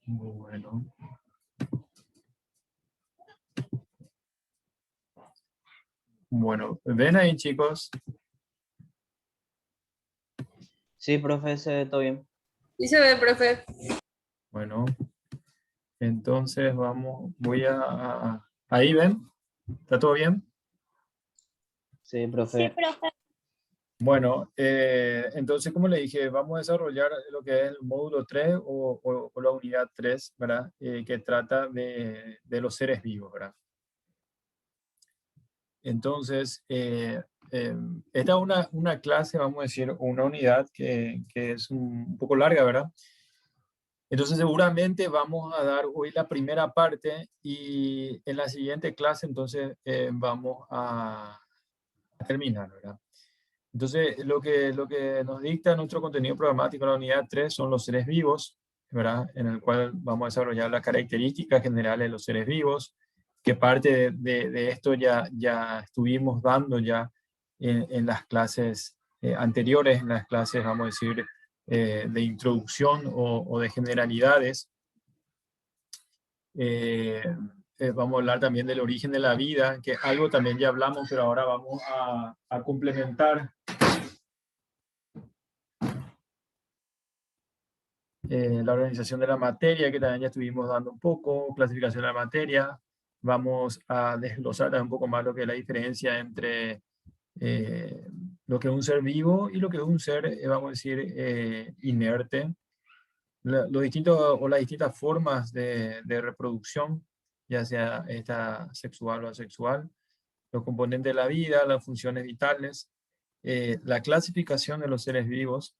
Bueno. Bueno, ven ahí, chicos. Sí, profe, se ve todo bien. Sí se ve, profe. Bueno, entonces voy ahí ven, ¿está todo bien? Sí, profe. Sí, profe. Bueno, entonces como le dije, vamos a desarrollar lo que es el módulo 3 o la unidad 3, ¿verdad? Que trata de los seres vivos, ¿verdad? Entonces, esta es una clase, vamos a decir, una unidad que es un poco larga, ¿verdad? Entonces seguramente vamos a dar hoy la primera parte y en la siguiente clase entonces vamos a terminar, ¿verdad? Entonces lo que nos dicta nuestro contenido programático en la unidad 3 son los seres vivos, ¿verdad? En el cual vamos a desarrollar las características generales de los seres vivos, que parte de esto ya estuvimos dando ya en las clases anteriores, en las clases, vamos a decir, de introducción o de generalidades. Vamos a hablar también del origen de la vida, que es algo también ya hablamos, pero ahora vamos a complementar la organización de la materia, que también ya estuvimos dando un poco, clasificación de la materia. Vamos a desglosar un poco más lo que es la diferencia entre lo que es un ser vivo y lo que es un ser, vamos a decir, inerte. Los distintos, o las distintas formas de reproducción, ya sea esta sexual o asexual, los componentes de la vida, las funciones vitales, la clasificación de los seres vivos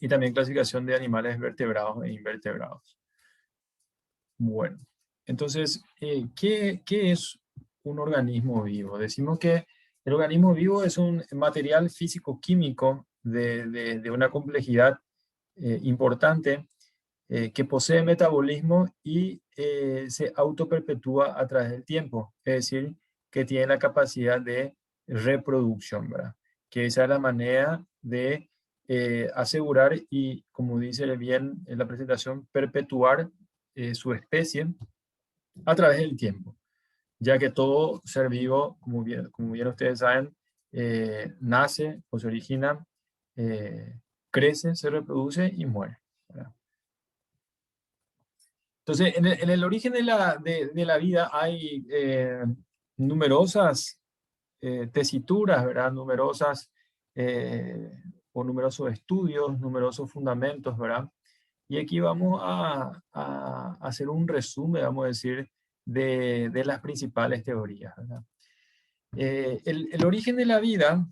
y también clasificación de animales vertebrados e invertebrados. Bueno, entonces, ¿qué es un organismo vivo? Decimos que el organismo vivo es un material físico-químico de una complejidad importante que posee metabolismo y se autoperpetúa a través del tiempo, es decir, que tiene la capacidad de reproducción, ¿verdad? Que esa es la manera de asegurar y, como dice bien en la presentación, perpetuar su especie a través del tiempo, ya que todo ser vivo, como bien ustedes saben, nace o se origina, crece, se reproduce y muere, ¿verdad? Entonces, en el origen de la vida hay numerosas tesituras, ¿verdad? Numerosas o numerosos estudios, numerosos fundamentos, ¿verdad? Y aquí vamos a hacer un resumen, vamos a decir, de las principales teorías, ¿verdad? El origen de la vida,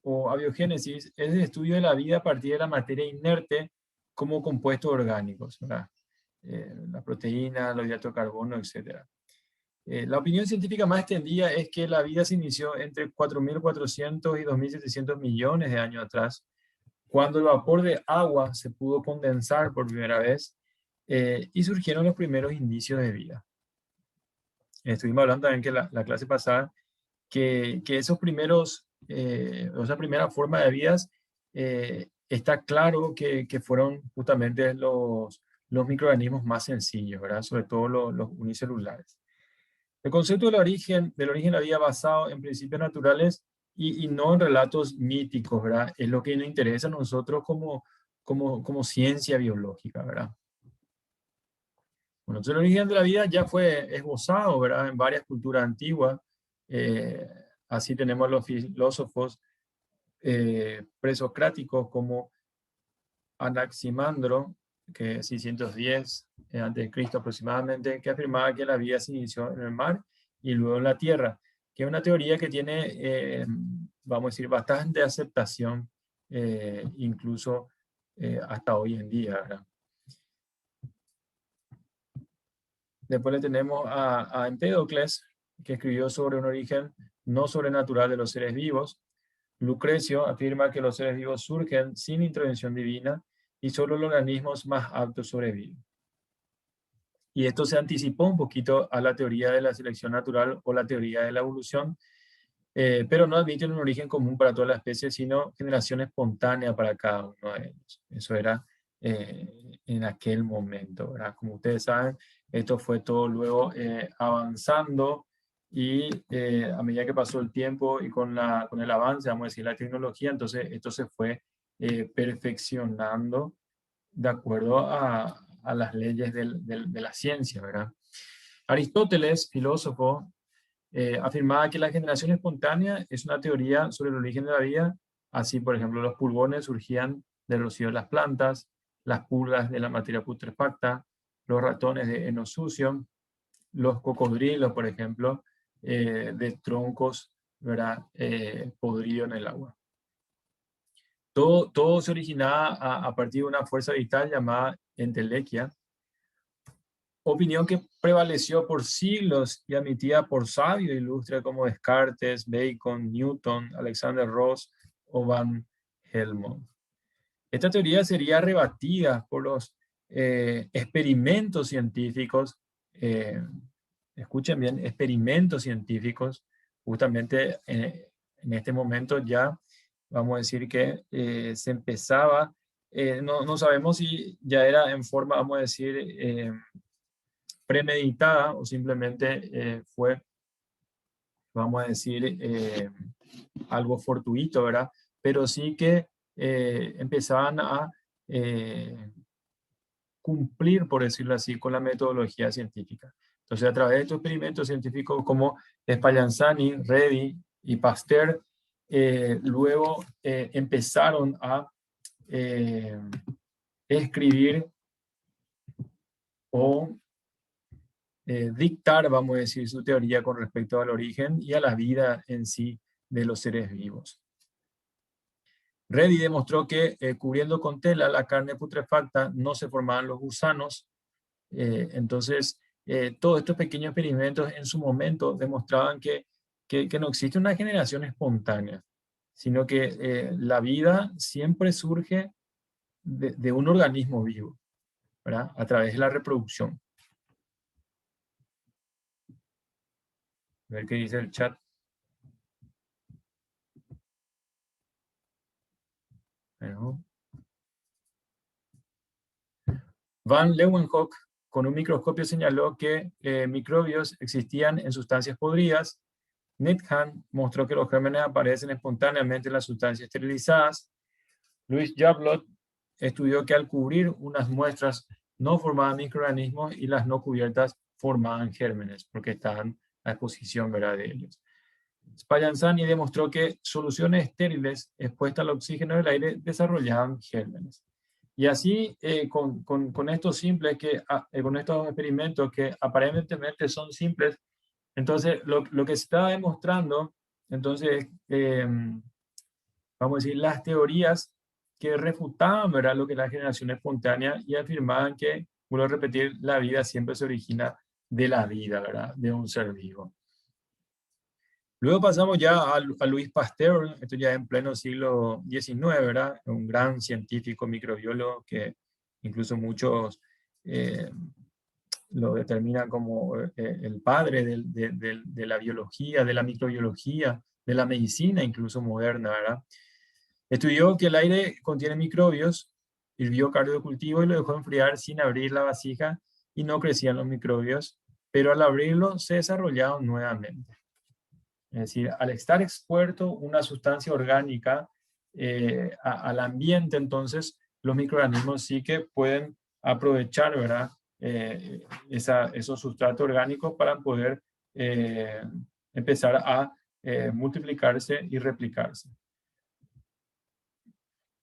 o abiogénesis, es el estudio de la vida a partir de la materia inerte como compuestos orgánicos, ¿verdad? La proteína, los hidratos de carbono, etc. La opinión científica más extendida es que la vida se inició entre 4.400 y 2.700 millones de años atrás, cuando el vapor de agua se pudo condensar por primera vez y surgieron los primeros indicios de vida. Estuvimos hablando también que la clase pasada, que esos primeros, esa primera forma de vidas, está claro que fueron justamente los microorganismos más sencillos, ¿verdad? Sobre todo los unicelulares. El concepto del origen de la vida basado en principios naturales y no en relatos míticos, ¿verdad? Es lo que nos interesa a nosotros como ciencia biológica, ¿verdad? Bueno, entonces el origen de la vida ya fue esbozado, ¿verdad? En varias culturas antiguas. Así tenemos los filósofos presocráticos como Anaximandro, que es 610 a.C. aproximadamente, que afirmaba que la vida se inició en el mar y luego en la tierra, que es una teoría que tiene, vamos a decir, bastante aceptación, incluso hasta hoy en día, ¿verdad? Después le tenemos a Empédocles, que escribió sobre un origen no sobrenatural de los seres vivos. Lucrecio afirma que los seres vivos surgen sin intervención divina y solo los organismos más aptos sobreviven. Y esto se anticipó un poquito a la teoría de la selección natural o la teoría de la evolución, pero no admiten un origen común para todas las especies, sino generación espontánea para cada uno de ellos. Eso era en aquel momento, ¿verdad? Como ustedes saben, esto fue todo luego avanzando y a medida que pasó el tiempo y con el avance, vamos a decir, la tecnología, entonces esto se fue perfeccionando de acuerdo a las leyes de la ciencia, ¿verdad? Aristóteles, filósofo, afirmaba que la generación espontánea es una teoría sobre el origen de la vida. Así, por ejemplo, los pulgones surgían del rocío de las plantas, las pulgas de la materia putrefacta, los ratones de heno sucio, los cocodrilos, por ejemplo, de troncos, ¿verdad? Podridos en el agua. Todo se originaba a partir de una fuerza vital llamada entelequia, opinión que prevaleció por siglos y admitida por sabios ilustres como Descartes, Bacon, Newton, Alexander Ross o Van Helmont. Esta teoría sería rebatida por los experimentos científicos, escuchen bien, experimentos científicos, justamente en este momento ya vamos a decir que se empezaba, no sabemos si ya era en forma, vamos a decir, premeditada o simplemente fue, vamos a decir, algo fortuito, ¿verdad? Pero sí que empezaban a cumplir, por decirlo así, con la metodología científica. Entonces, a través de estos experimentos científicos como Spallanzani, Redi y Pasteur, luego empezaron a escribir o dictar, vamos a decir, su teoría con respecto al origen y a la vida en sí de los seres vivos. Redi demostró que cubriendo con tela la carne putrefacta no se formaban los gusanos. Entonces, todos estos pequeños experimentos en su momento demostraban que no existe una generación espontánea, sino que la vida siempre surge de un organismo vivo, ¿verdad? A través de la reproducción. A ver qué dice el chat. Bueno. Van Leeuwenhoek con un microscopio señaló que microbios existían en sustancias podridas. Needham mostró que los gérmenes aparecen espontáneamente en las sustancias esterilizadas. Louis Jablot estudió que al cubrir unas muestras no formaban microorganismos y las no cubiertas formaban gérmenes, porque estaban a exposición, ¿verdad?, de ellos. Spallanzani demostró que soluciones estériles expuestas al oxígeno del aire desarrollaban gérmenes. Y así, con estos simples, con estos experimentos que aparentemente son simples, entonces lo que se está demostrando, entonces, vamos a decir, las teorías que refutaban, ¿verdad?, lo que es la generación espontánea y afirmaban que, vuelvo a repetir, la vida siempre se origina de la vida, ¿verdad?, de un ser vivo. Luego pasamos ya a Louis Pasteur, esto ya en pleno siglo XIX, ¿verdad? Un gran científico microbiólogo que incluso muchos lo determinan como el padre de la biología, de la microbiología, de la medicina incluso moderna, ¿verdad? Estudió que el aire contiene microbios, hirvió caldo de cultivo y lo dejó enfriar sin abrir la vasija y no crecían los microbios, pero al abrirlo se desarrollaron nuevamente. Es decir, al estar expuesto una sustancia orgánica al ambiente, entonces los microorganismos sí que pueden aprovechar, ¿verdad?, esos sustratos orgánicos para poder empezar a multiplicarse y replicarse.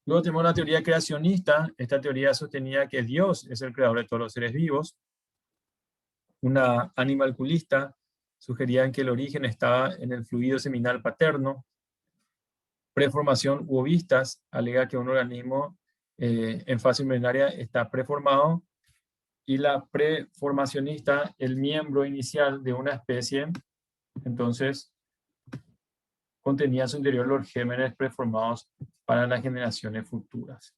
Luego tenemos la teoría creacionista. Esta teoría sostenía que Dios es el creador de todos los seres vivos. Una animalculista sugerían que el origen estaba en el fluido seminal paterno. Preformación u ovistas alega que un organismo en fase embrionaria está preformado, y la preformacionista, el miembro inicial de una especie, entonces contenía en su interior los gérmenes preformados para las generaciones futuras.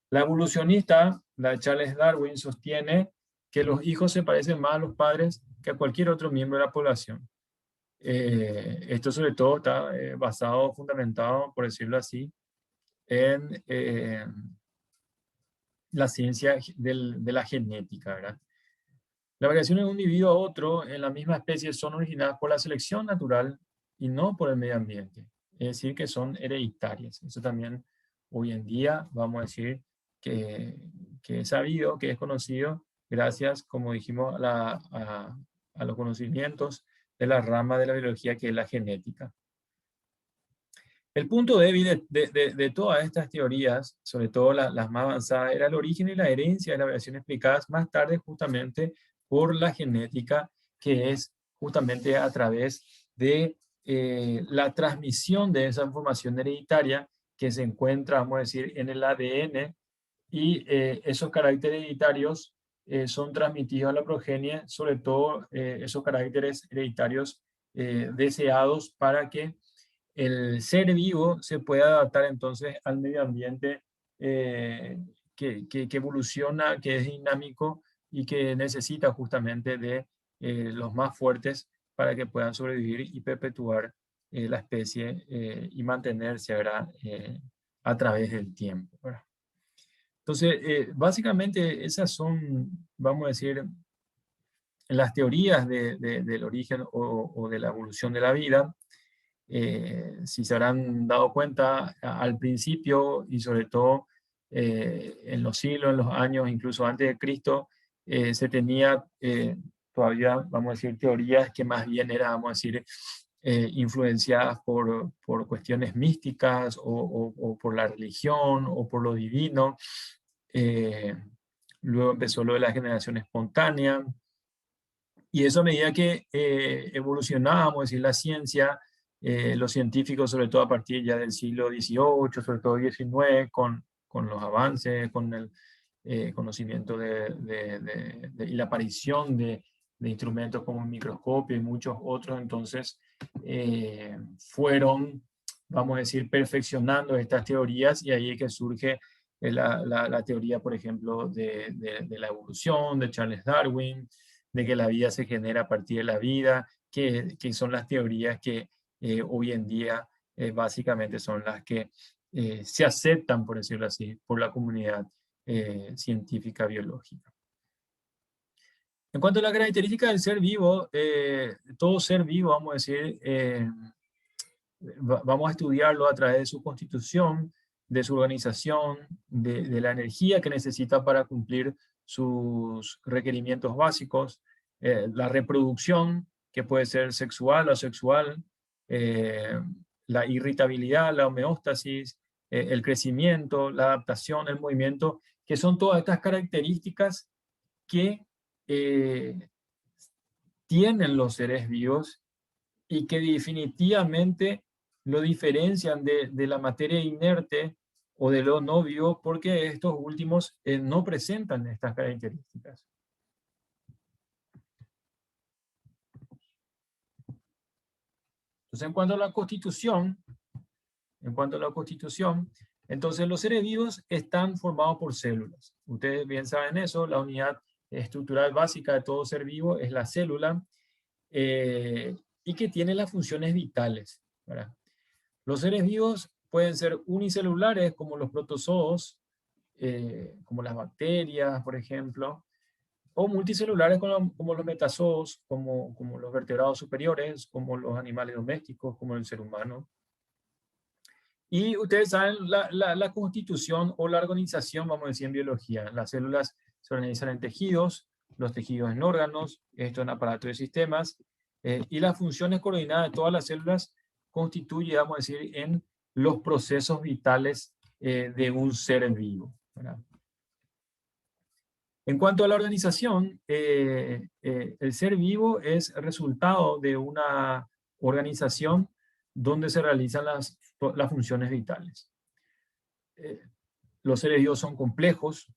La evolucionista, la de Charles Darwin, sostiene que los hijos se parecen más a los padres que a cualquier otro miembro de la población. Esto sobre todo está basado, fundamentado, por decirlo así, en la ciencia de la genética, ¿verdad? Las variaciones de un individuo a otro en la misma especie son originadas por la selección natural y no por el medio ambiente. Es decir, que son hereditarias. Eso también hoy en día vamos a decir que es sabido, que es conocido, gracias, como dijimos, a los conocimientos de la rama de la biología que es la genética. El punto débil de todas estas teorías, sobre todo las más avanzadas, era el origen y la herencia de la variación explicadas más tarde justamente por la genética, que es justamente a través de la transmisión de esa información hereditaria que se encuentra, vamos a decir, en el ADN, y esos caracteres hereditarios son transmitidos a la progenie, sobre todo esos caracteres hereditarios deseados para que el ser vivo se puede adaptar entonces al medio ambiente que evoluciona, que es dinámico y que necesita justamente de los más fuertes para que puedan sobrevivir y perpetuar la especie y mantenerse, ¿verdad? A través del tiempo, ¿verdad? Entonces, básicamente esas son, vamos a decir, las teorías del origen o de la evolución de la vida. Si se habrán dado cuenta al principio y sobre todo en los siglos, en los años, incluso antes de Cristo, se tenía todavía, vamos a decir, teorías que más bien eran, vamos a decir, influenciadas por cuestiones místicas o por la religión o por lo divino. Luego empezó lo de la generación espontánea. Y eso a medida que evolucionaba, vamos a decir, la ciencia, los científicos, sobre todo a partir ya del siglo XVIII, sobre todo XIX, con los avances, con el conocimiento y la aparición de instrumentos como el microscopio y muchos otros, entonces fueron, vamos a decir, perfeccionando estas teorías, y ahí es que surge la teoría, por ejemplo, de la evolución, de Charles Darwin, de que la vida se genera a partir de la vida, que son las teorías que hoy en día básicamente son las que se aceptan, por decirlo así, por la comunidad científica biológica. En cuanto a la característica del ser vivo, todo ser vivo, vamos a decir, vamos a estudiarlo a través de su constitución, de su organización, de la energía que necesita para cumplir sus requerimientos básicos, la reproducción, que puede ser sexual o asexual, la irritabilidad, la homeostasis, el crecimiento, la adaptación, el movimiento, que son todas estas características que tienen los seres vivos y que definitivamente lo diferencian de la materia inerte o de lo no vivo, porque estos últimos no presentan estas características. Entonces, en cuanto a la constitución, entonces los seres vivos están formados por células. Ustedes bien saben eso, la unidad estructural básica de todo ser vivo es la célula, y que tiene las funciones vitales, ¿verdad? Los seres vivos pueden ser unicelulares, como los protozoos, como las bacterias, por ejemplo, o multicelulares como los metazoos, como los vertebrados superiores, como los animales domésticos, como el ser humano. Y ustedes saben la constitución o la organización, vamos a decir, en biología. Las células se organizan en tejidos, los tejidos en órganos, esto en aparatos de sistemas, y las funciones coordinadas de todas las células constituye, vamos a decir, en los procesos vitales de un ser vivo, ¿verdad? En cuanto a la organización, el ser vivo es resultado de una organización donde se realizan las funciones vitales. Los seres vivos son complejos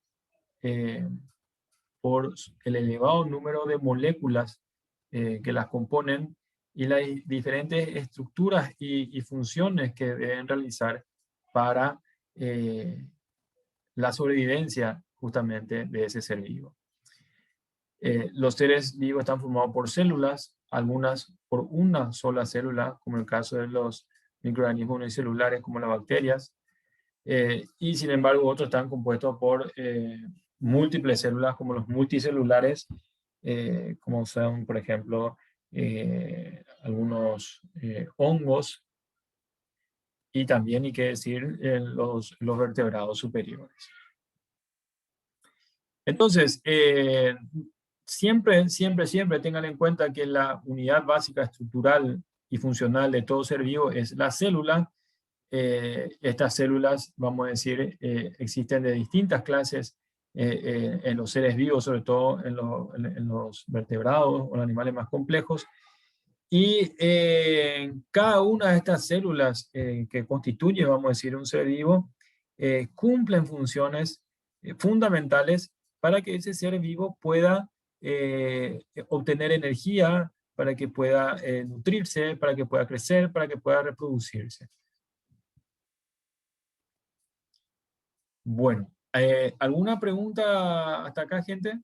por el elevado número de moléculas que las componen y las diferentes estructuras y funciones que deben realizar para la sobrevivencia justamente de ese ser vivo. Los seres vivos están formados por células, algunas por una sola célula, como el caso de los microorganismos unicelulares como las bacterias. y sin embargo otros están compuestos por múltiples células, como los multicelulares, como son, por ejemplo, algunos hongos, y también, hay que decir, los vertebrados superiores. Entonces, siempre tengan en cuenta que la unidad básica estructural y funcional de todo ser vivo es la célula. Estas células, vamos a decir, existen de distintas clases en los seres vivos, sobre todo en los vertebrados o los animales más complejos. Y cada una de estas células que constituye, vamos a decir, un ser vivo, cumplen funciones fundamentales para que ese ser vivo pueda obtener energía, para que pueda nutrirse, para que pueda crecer, para que pueda reproducirse. Bueno, ¿alguna pregunta hasta acá, gente?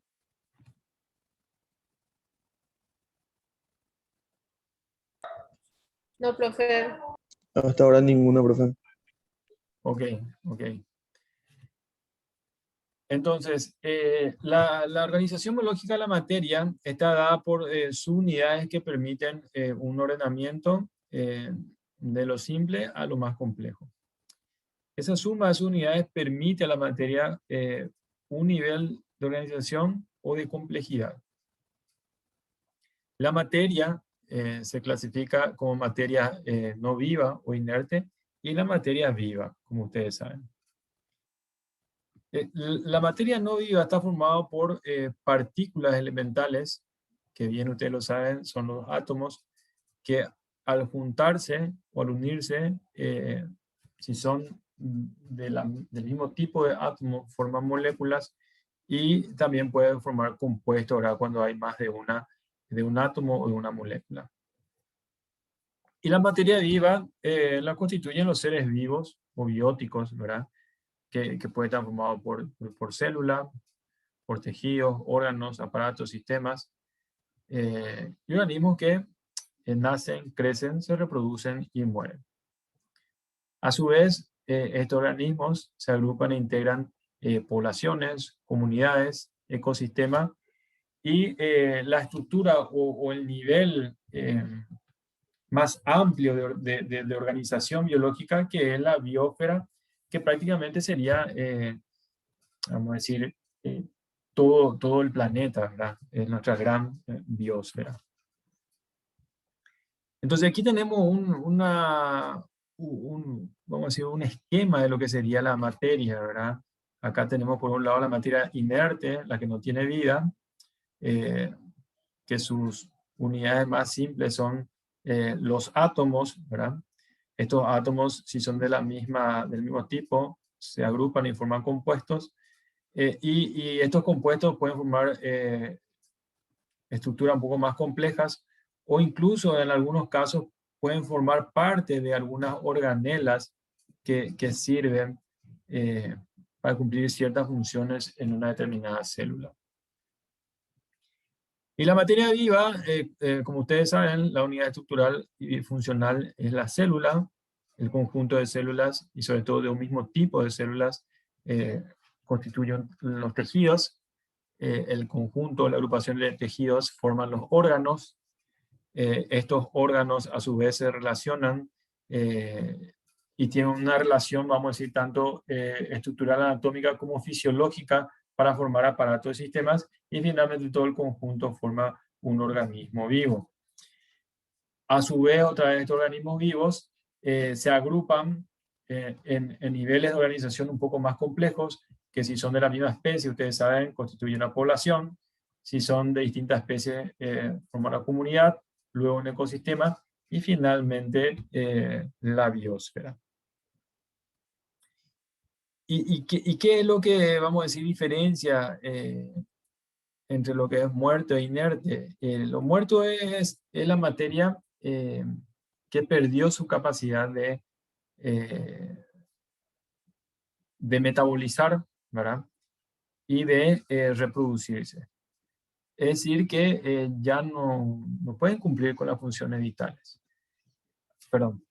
No, profe. Hasta ahora ninguna, profe. Ok. Entonces, la organización biológica de la materia está dada por subunidades que permiten un ordenamiento de lo simple a lo más complejo. Esa suma de subunidades permite a la materia un nivel de organización o de complejidad. La materia se clasifica como materia no viva o inerte, y la materia viva, como ustedes saben. La materia no viva está formada por partículas elementales, que bien ustedes lo saben, son los átomos, que al juntarse o al unirse, si son del mismo tipo de átomo, forman moléculas, y también pueden formar compuestos, ¿verdad?, cuando hay más de un átomo o de una molécula. Y la materia viva la constituyen los seres vivos o bióticos, ¿verdad?, que puede estar formado por células, por tejidos, órganos, aparatos, sistemas, y organismos que nacen, crecen, se reproducen y mueren. A su vez, estos organismos se agrupan e integran poblaciones, comunidades, ecosistemas, y la estructura o el nivel más amplio de organización biológica, que es la biosfera, que prácticamente sería, vamos a decir, todo el planeta, ¿verdad? Es nuestra gran biosfera. Entonces aquí tenemos vamos a decir, un esquema de lo que sería la materia, ¿verdad? Acá tenemos por un lado la materia inerte, la que no tiene vida, que sus unidades más simples son los átomos, ¿verdad? Estos átomos, si son del mismo tipo, se agrupan y forman compuestos, y estos compuestos pueden formar estructuras un poco más complejas, o incluso en algunos casos pueden formar parte de algunas organelas que sirven para cumplir ciertas funciones en una determinada célula. Y la materia viva, como ustedes saben, la unidad estructural y funcional es la célula, el conjunto de células, y sobre todo de un mismo tipo de células, constituyen los tejidos. El conjunto, la agrupación de tejidos forman los órganos. Estos órganos a su vez se relacionan y tienen una relación, vamos a decir, tanto estructural anatómica como fisiológica, para formar aparatos y sistemas, y finalmente todo el conjunto forma un organismo vivo. A su vez, otra vez, estos organismos vivos se agrupan en niveles de organización un poco más complejos, que si son de la misma especie, ustedes saben, constituyen una población; si son de distintas especies, forman una comunidad, luego un ecosistema, y finalmente la biosfera. ¿Y qué es lo que, vamos a decir, diferencia entre lo que es muerto e inerte? Lo muerto es la materia que perdió su capacidad de metabolizar, ¿verdad?, y de reproducirse. Es decir, que ya no pueden cumplir con las funciones vitales. Perdón.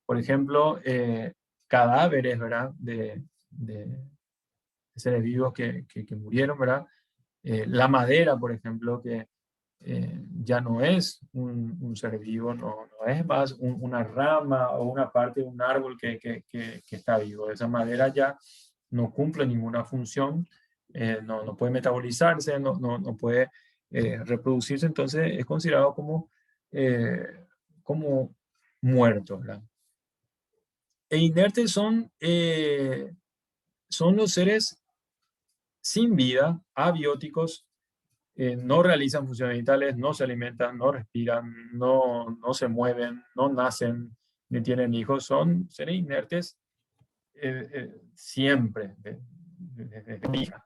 Por ejemplo, cadáveres, ¿verdad? De seres vivos que murieron, ¿verdad? La madera, por ejemplo, que ya no es un ser vivo, no es más una rama o una parte de un árbol que está vivo. Esa madera ya no cumple ninguna función, no puede metabolizarse, no puede reproducirse, entonces es considerado como muerto, ¿verdad? E inertes son los seres sin vida, abióticos, no realizan funciones vitales, no se alimentan, no respiran, no se mueven, no nacen, ni tienen hijos, son seres inertes siempre, desde fija.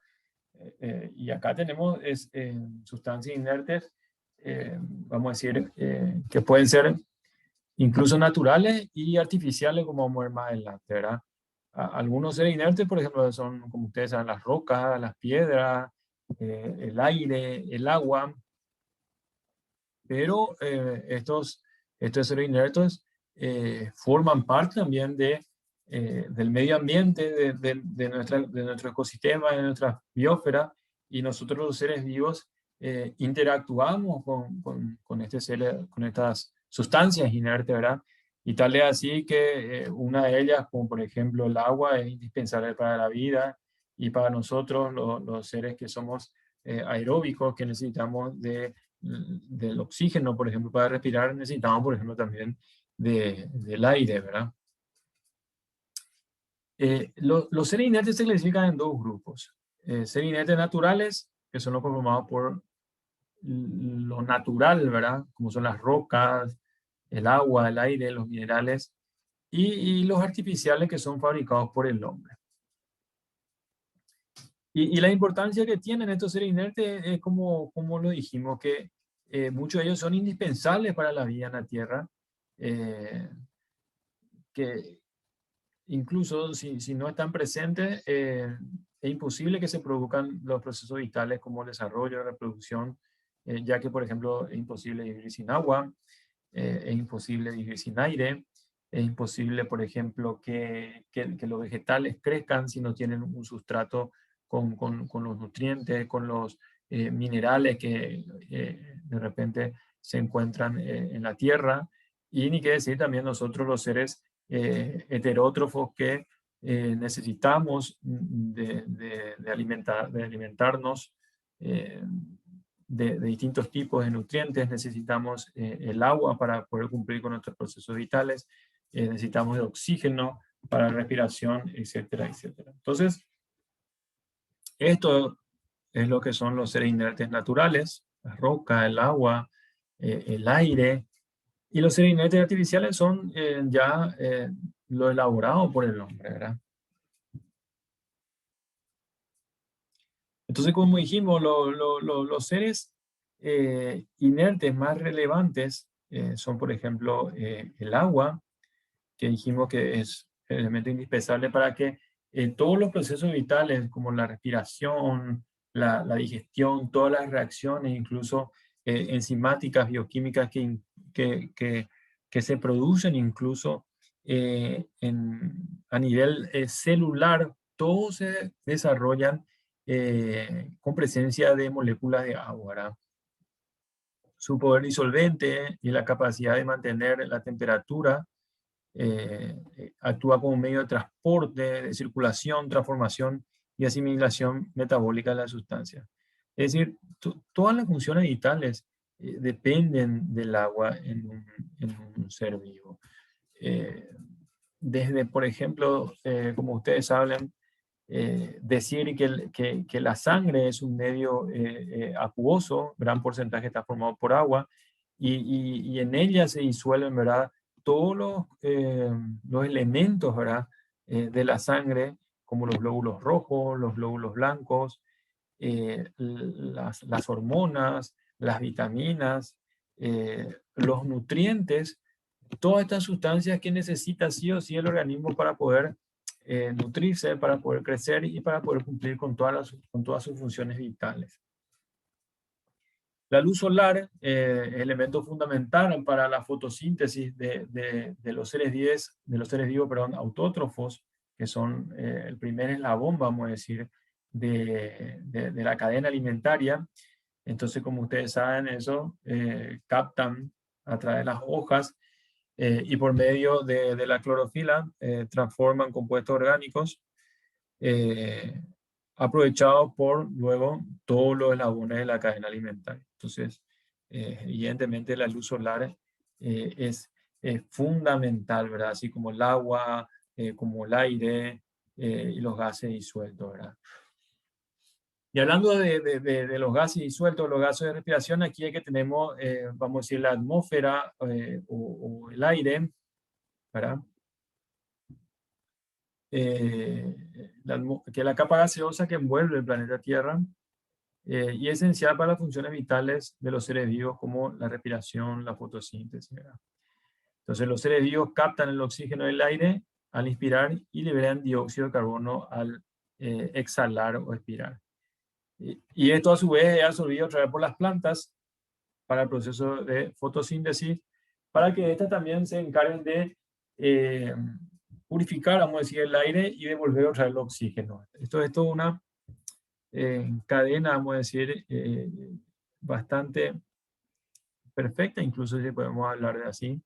Y acá tenemos sustancias inertes, vamos a decir, que pueden ser incluso naturales y artificiales, como vamos a ver más adelante, ¿verdad? Algunos seres inertes, por ejemplo, son, como ustedes saben, las rocas, las piedras, el aire, el agua, pero estos seres inertes forman parte también del medio ambiente, de nuestro ecosistema, de nuestra biosfera, y nosotros los seres vivos interactuamos con estas sustancias inertes, ¿verdad? Y tal es así que una de ellas, como por ejemplo el agua, es indispensable para la vida y para nosotros, los seres que somos aeróbicos, que necesitamos del oxígeno, por ejemplo, para respirar, necesitamos, por ejemplo, también del aire, ¿verdad? Los seres inertes se clasifican en dos grupos. Seres inertes naturales, que son los conformados por lo natural, ¿verdad? Como son las rocas, el agua, el aire, los minerales, y los artificiales, que son fabricados por el hombre. Y la importancia que tienen estos seres inertes es como lo dijimos, que muchos de ellos son indispensables para la vida en la Tierra, que incluso si no están presentes, es imposible que se produzcan los procesos vitales como el desarrollo, la reproducción, ya que, por ejemplo, es imposible vivir sin agua, es imposible vivir sin aire, es imposible, por ejemplo, que los vegetales crezcan si no tienen un sustrato con los nutrientes, con los minerales que de repente se encuentran en la tierra. Y ni qué decir también nosotros los seres heterótrofos que necesitamos de alimentarnos de distintos tipos de nutrientes, necesitamos el agua para poder cumplir con nuestros procesos vitales, necesitamos el oxígeno para la respiración, etcétera, etcétera. Entonces, esto es lo que son los seres inertes naturales, la roca, el agua, el aire, y los seres inertes artificiales son ya lo elaborado por el hombre, ¿verdad? Entonces, como dijimos, los seres inertes más relevantes son, por ejemplo, el agua, que dijimos que es el elemento indispensable para que todos los procesos vitales, como la respiración, la digestión, todas las reacciones, incluso enzimáticas, bioquímicas que se producen incluso a nivel celular, todos se desarrollan con presencia de moléculas de agua, ¿verdad? Su poder disolvente y la capacidad de mantener la temperatura actúa como medio de transporte, de circulación, transformación y asimilación metabólica de la sustancia. Es decir, todas las funciones vitales dependen del agua en un ser vivo. Desde, por ejemplo, como ustedes saben, decir que la sangre es un medio acuoso, gran porcentaje está formado por agua, y en ella se disuelven, ¿verdad?, todos los elementos, ¿verdad?, de la sangre, como los glóbulos rojos, los glóbulos blancos, las hormonas, las vitaminas, los nutrientes, todas estas sustancias que necesita sí o sí el organismo para poder nutrirse, para poder crecer y para poder cumplir con todas sus funciones vitales. La luz solar es elemento fundamental para la fotosíntesis de los seres vivos, perdón, autótrofos, que son el primer eslabón, vamos a decir, de la cadena alimentaria. Entonces, como ustedes saben, eso captan a través de las hojas y por medio de la clorofila transforman compuestos orgánicos aprovechados por luego todos los eslabones de la cadena alimentaria. Entonces, evidentemente la luz solar es fundamental, ¿verdad? Así como el agua, como el aire y los gases disueltos, ¿verdad? Y hablando de los gases disueltos, los gases de respiración, aquí es que tenemos, vamos a decir, la atmósfera o el aire, ¿verdad? Que es la capa gaseosa que envuelve el planeta Tierra y es esencial para las funciones vitales de los seres vivos como la respiración, la fotosíntesis, ¿verdad? Entonces los seres vivos captan el oxígeno del aire al inspirar y liberan dióxido de carbono al exhalar o expirar. Y esto a su vez es absorbido otra vez por las plantas para el proceso de fotosíntesis, para que éstas también se encarguen de purificar, vamos a decir, el aire y devolver otra vez el oxígeno. Esto es toda una cadena, vamos a decir, bastante perfecta, incluso si podemos hablar de así,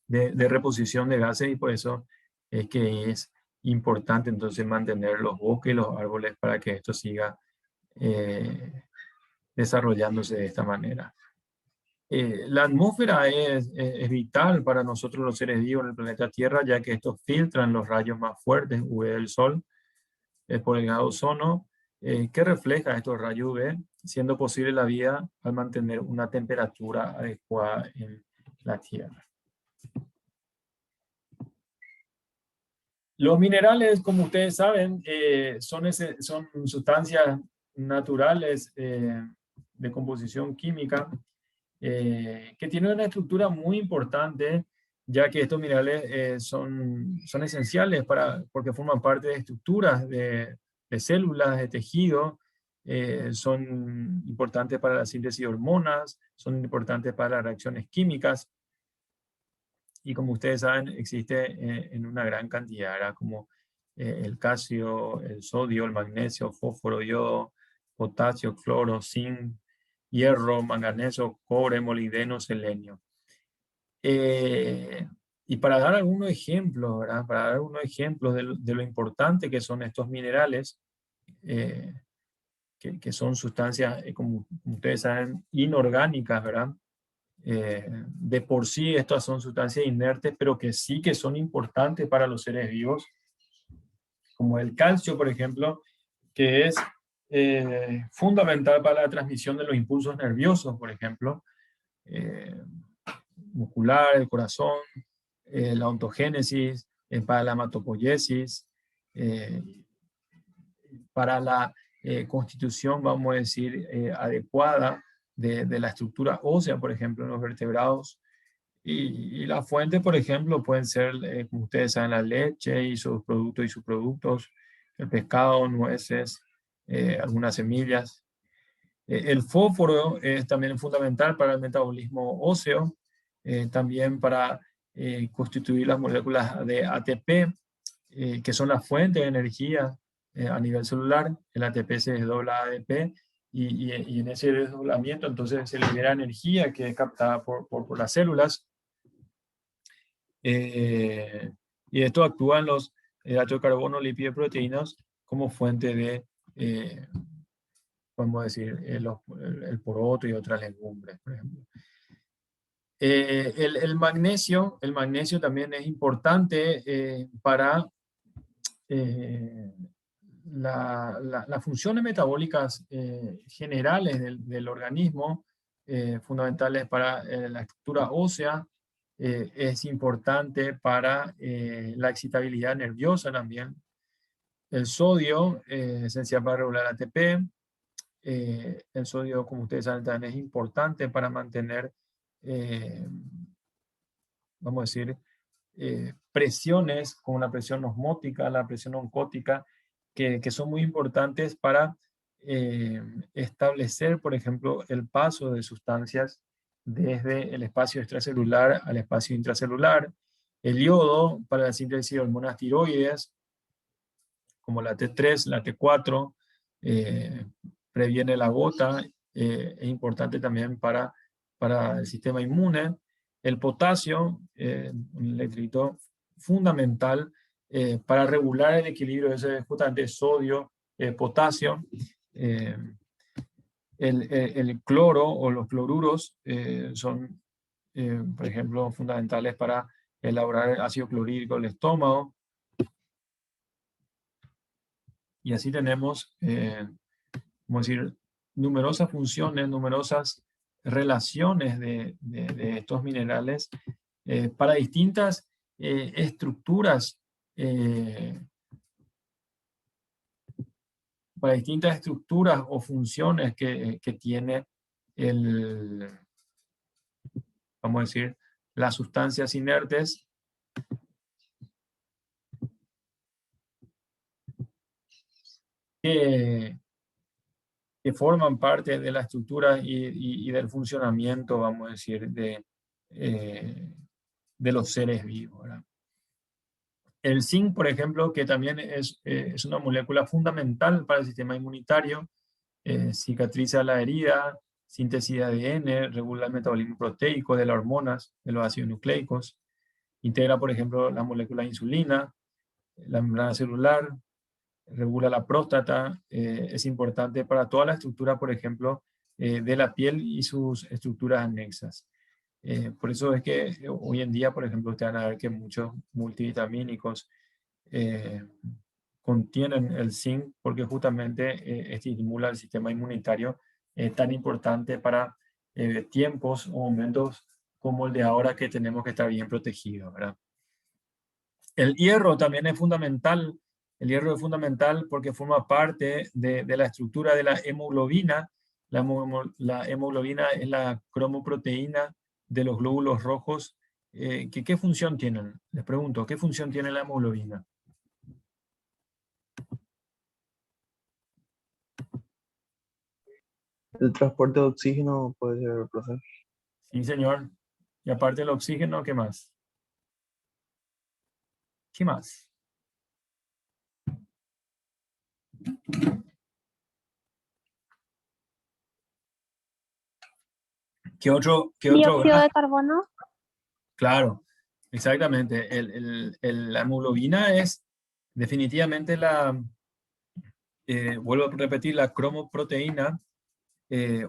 de reposición de gases, y por eso es que es importante entonces mantener los bosques y los árboles para que esto siga desarrollándose de esta manera. La atmósfera es vital para nosotros los seres vivos en el planeta Tierra, ya que estos filtran los rayos más fuertes UV del Sol por el gas ozono, que refleja estos rayos UV, siendo posible la vida al mantener una temperatura adecuada en la Tierra. Los minerales, como ustedes saben, son sustancias naturales de composición química que tienen una estructura muy importante, ya que estos minerales son esenciales porque forman parte de estructuras de células, de tejido, son importantes para la síntesis de hormonas, son importantes para las reacciones químicas, y como ustedes saben, existe en una gran cantidad, ¿verdad? Como el calcio, el sodio, el magnesio, fósforo, yodo, potasio, cloro, zinc, hierro, manganeso, cobre, molibdeno, selenio. Y para dar algunos ejemplos, ¿verdad? Para dar algunos ejemplos de lo importante que son estos minerales, que son sustancias, como ustedes saben, inorgánicas, ¿verdad? De por sí estas son sustancias inertes, pero que sí que son importantes para los seres vivos, como el calcio, por ejemplo, que es fundamental para la transmisión de los impulsos nerviosos, por ejemplo, muscular, el corazón, la ontogénesis, para la hematopoiesis, para la constitución, vamos a decir, adecuada de la estructura ósea, por ejemplo, en los vertebrados. Y la fuente, por ejemplo, pueden ser, como ustedes saben, la leche y sus productos y subproductos, el pescado, nueces, algunas semillas. El fósforo es también fundamental para el metabolismo óseo, también para constituir las moléculas de ATP, que son la fuente de energía a nivel celular. El ATP se desdobla a ADP y en ese desdoblamiento entonces se libera energía que es captada por las células. Y esto actúa en los hidratos de carbono, lípidos y proteínas como fuente de, podemos decir, el poroto y otras legumbres, por ejemplo. El magnesio también es importante para las funciones metabólicas generales del organismo, fundamentales para la estructura ósea. Es importante para la excitabilidad nerviosa también. El sodio es esencial para regular ATP. El sodio, como ustedes saben, también es importante para mantener, vamos a decir, presiones como la presión osmótica, la presión oncótica, que son muy importantes para establecer, por ejemplo, el paso de sustancias desde el espacio extracelular al espacio intracelular. El yodo para la síntesis de hormonas tiroides, como la T3, la T4, previene la gota, es importante también para el sistema inmune. El potasio, un electrolito fundamental para regular el equilibrio de ese justamente sodio, potasio. El cloro o los cloruros son, por ejemplo, fundamentales para elaborar el ácido clorhídrico del estómago. Y así tenemos, como decir, numerosas funciones, numerosas relaciones de estos minerales para distintas estructuras, o funciones que tiene vamos a decir, las sustancias inertes que forman parte de la estructura y del funcionamiento, vamos a decir, de los seres vivos, ¿verdad? El zinc, por ejemplo, que también es una molécula fundamental para el sistema inmunitario, cicatriza la herida, síntesis de ADN, regula el metabolismo proteico de las hormonas, de los ácidos nucleicos, integra, por ejemplo, la molécula de insulina, la membrana celular, regula la próstata, es importante para toda la estructura, por ejemplo, de la piel y sus estructuras anexas. Por eso es que hoy en día, por ejemplo, ustedes van a ver que muchos multivitamínicos contienen el zinc porque justamente estimula el sistema inmunitario tan importante para tiempos o momentos como el de ahora que tenemos que estar bien protegidos, ¿verdad? El hierro también es fundamental. El hierro es fundamental porque forma parte de la estructura de la hemoglobina. La hemoglobina es la cromoproteína de los glóbulos rojos. ¿Qué función tienen? Les pregunto, ¿qué función tiene la hemoglobina? El transporte de oxígeno puede ser, profe. Sí, señor. Y aparte del oxígeno, ¿qué más? ¿Qué más? ¿Qué otro? Dióxido de carbono. Claro, exactamente. La hemoglobina es definitivamente vuelvo a repetir, la cromoproteína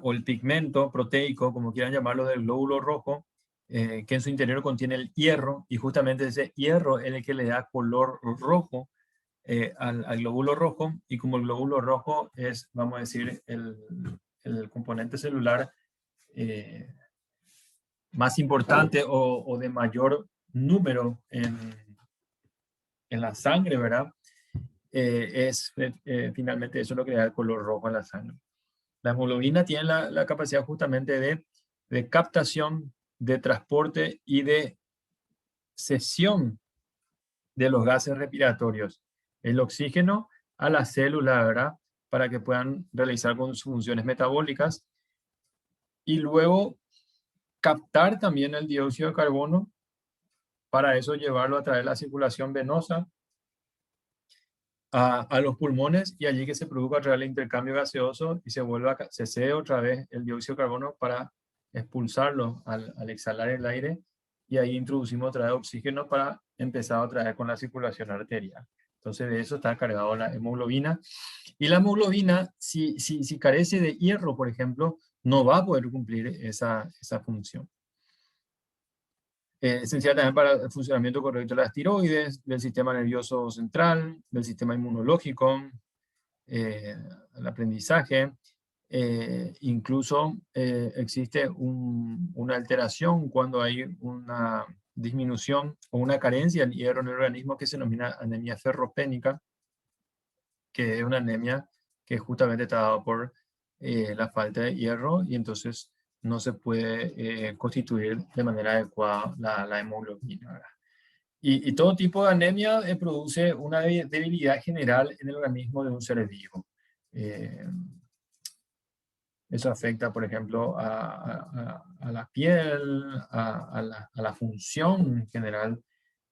o el pigmento proteico, como quieran llamarlo, del glóbulo rojo, que en su interior contiene el hierro, y justamente ese hierro es el que le da color rojo al glóbulo rojo, y como el glóbulo rojo es, vamos a decir, el componente celular más importante o de mayor número en la sangre, ¿verdad? Finalmente eso es lo que le da el color rojo a la sangre. La hemoglobina tiene la capacidad justamente de captación, de transporte y de cesión de los gases respiratorios, el oxígeno a la célula, ¿verdad? Para que puedan realizar con sus funciones metabólicas, y luego captar también el dióxido de carbono, para eso llevarlo a través de la circulación venosa a los pulmones, y allí que se produzca a través del intercambio gaseoso y se cede otra vez el dióxido de carbono para expulsarlo al exhalar el aire, y ahí introducimos otra vez oxígeno para empezar otra vez con la circulación arterial. Entonces de eso está cargado la hemoglobina. Y la hemoglobina, si carece de hierro, por ejemplo, no va a poder cumplir esa función. Esencial también para el funcionamiento correcto de las tiroides, del sistema nervioso central, del sistema inmunológico, el aprendizaje. Incluso existe una alteración cuando hay una disminución o una carencia de hierro en el organismo, que se denomina anemia ferropénica, que es una anemia que justamente está dada por la falta de hierro, y entonces no se puede constituir de manera adecuada la hemoglobina, ¿verdad? Y todo tipo de anemia produce una debilidad general en el organismo de un ser vivo. Eso afecta, por ejemplo, a la piel, a la función en general.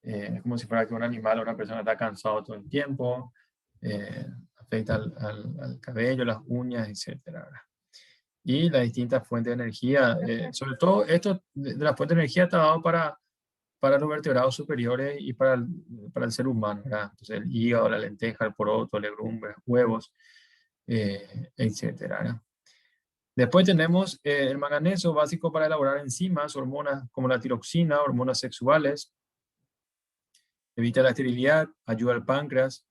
Es como si fuera que un animal o una persona está cansado todo el tiempo. Afecta al cabello, las uñas, etcétera, ¿verdad? Y las distintas fuentes de energía. Sobre todo esto de la fuente de energía está dado para los vertebrados superiores y para el ser humano, ¿verdad? Entonces el hígado, la lenteja, el poroto, legumbres, huevos, etcétera, ¿verdad? Después tenemos el manganeso, básico para elaborar enzimas, hormonas como la tiroxina, hormonas sexuales, evita la esterilidad, ayuda al páncreas,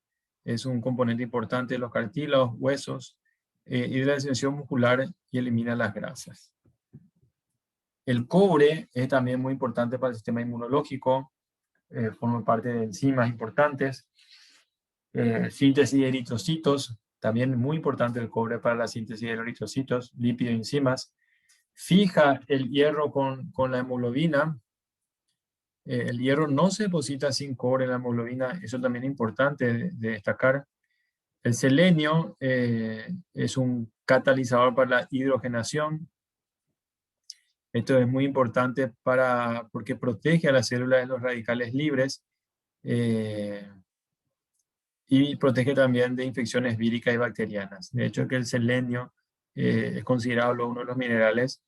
es un componente importante de los cartílagos, huesos y de la distensión muscular y elimina las grasas. El cobre es también muy importante para el sistema inmunológico, forma parte de enzimas importantes, síntesis de eritrocitos, también muy importante el cobre para la síntesis de eritrocitos, lípidos y enzimas. Fija el hierro con la hemoglobina. El hierro no se deposita sin cobre en la hemoglobina, eso también es importante de destacar. El selenio es un catalizador para la hidrogenación. Esto es muy importante porque protege a las células de los radicales libres y protege también de infecciones víricas y bacterianas. De hecho, que el selenio es considerado uno de los minerales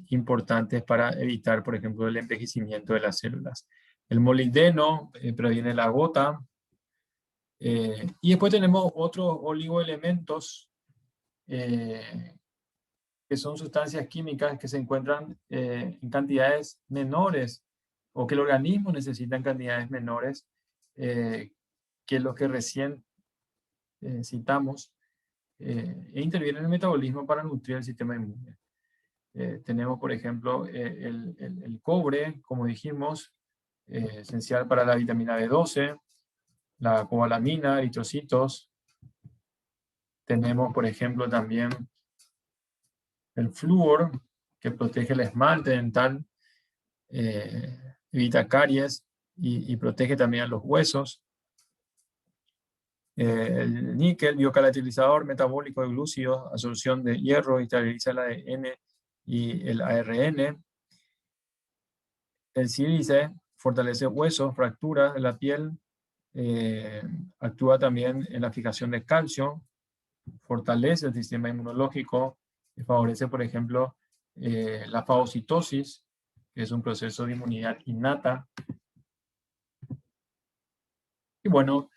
importantes para evitar, por ejemplo, el envejecimiento de las células. El molibdeno previene la gota. Y después tenemos otros oligoelementos que son sustancias químicas que se encuentran en cantidades menores o que el organismo necesita en cantidades menores que lo que recién citamos e intervienen en el metabolismo para nutrir el sistema inmune. Tenemos, por ejemplo, el cobre, como dijimos, esencial para la vitamina B12, la cobalamina, eritrocitos. Tenemos, por ejemplo, también el flúor, que protege el esmalte dental, evita caries y protege también a los huesos. El níquel, biocatalyzador metabólico de glúcidos, absorción de hierro, estabiliza el ADN y el ARN. El sílice fortalece huesos, fracturas de la piel, actúa también en la fijación de calcio, fortalece el sistema inmunológico, y favorece, por ejemplo, la fagocitosis, que es un proceso de inmunidad innata. Y bueno,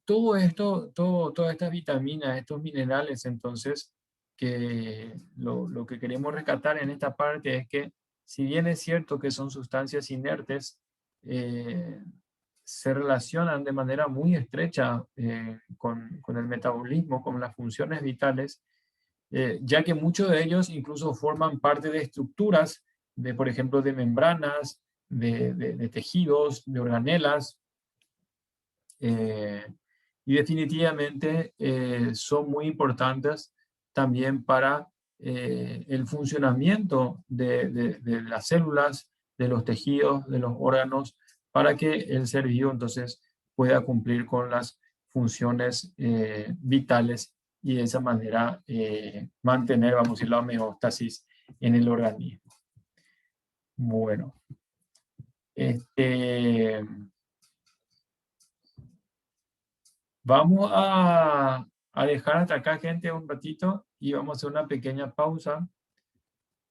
todo esto, todas estas vitaminas, estos minerales, entonces, que lo que queremos rescatar en esta parte es que, si bien es cierto que son sustancias inertes, se relacionan de manera muy estrecha con el metabolismo, con las funciones vitales, ya que muchos de ellos incluso forman parte de estructuras, por ejemplo, de membranas, de tejidos, de organelas, y definitivamente son muy importantes también para el funcionamiento de las células, de los tejidos, de los órganos, para que el ser vivo entonces pueda cumplir con las funciones vitales y de esa manera mantener, vamos a decir, la homeostasis en el organismo. Bueno, vamos a dejar hasta acá, gente, un ratito y vamos a hacer una pequeña pausa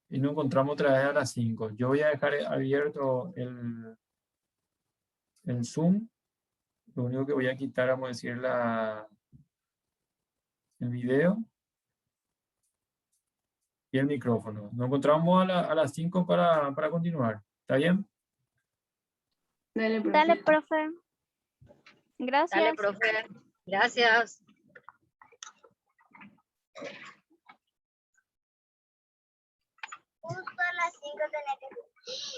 y nos encontramos otra vez a las 5. Yo voy a dejar abierto el Zoom. Lo único que voy a quitar, vamos a decir, el video y el micrófono. Nos encontramos a las 5 para continuar. ¿Está bien? Dale, profe. Dale, profe. Gracias. Dale, profe. Gracias. Justo a las 5 tenía que...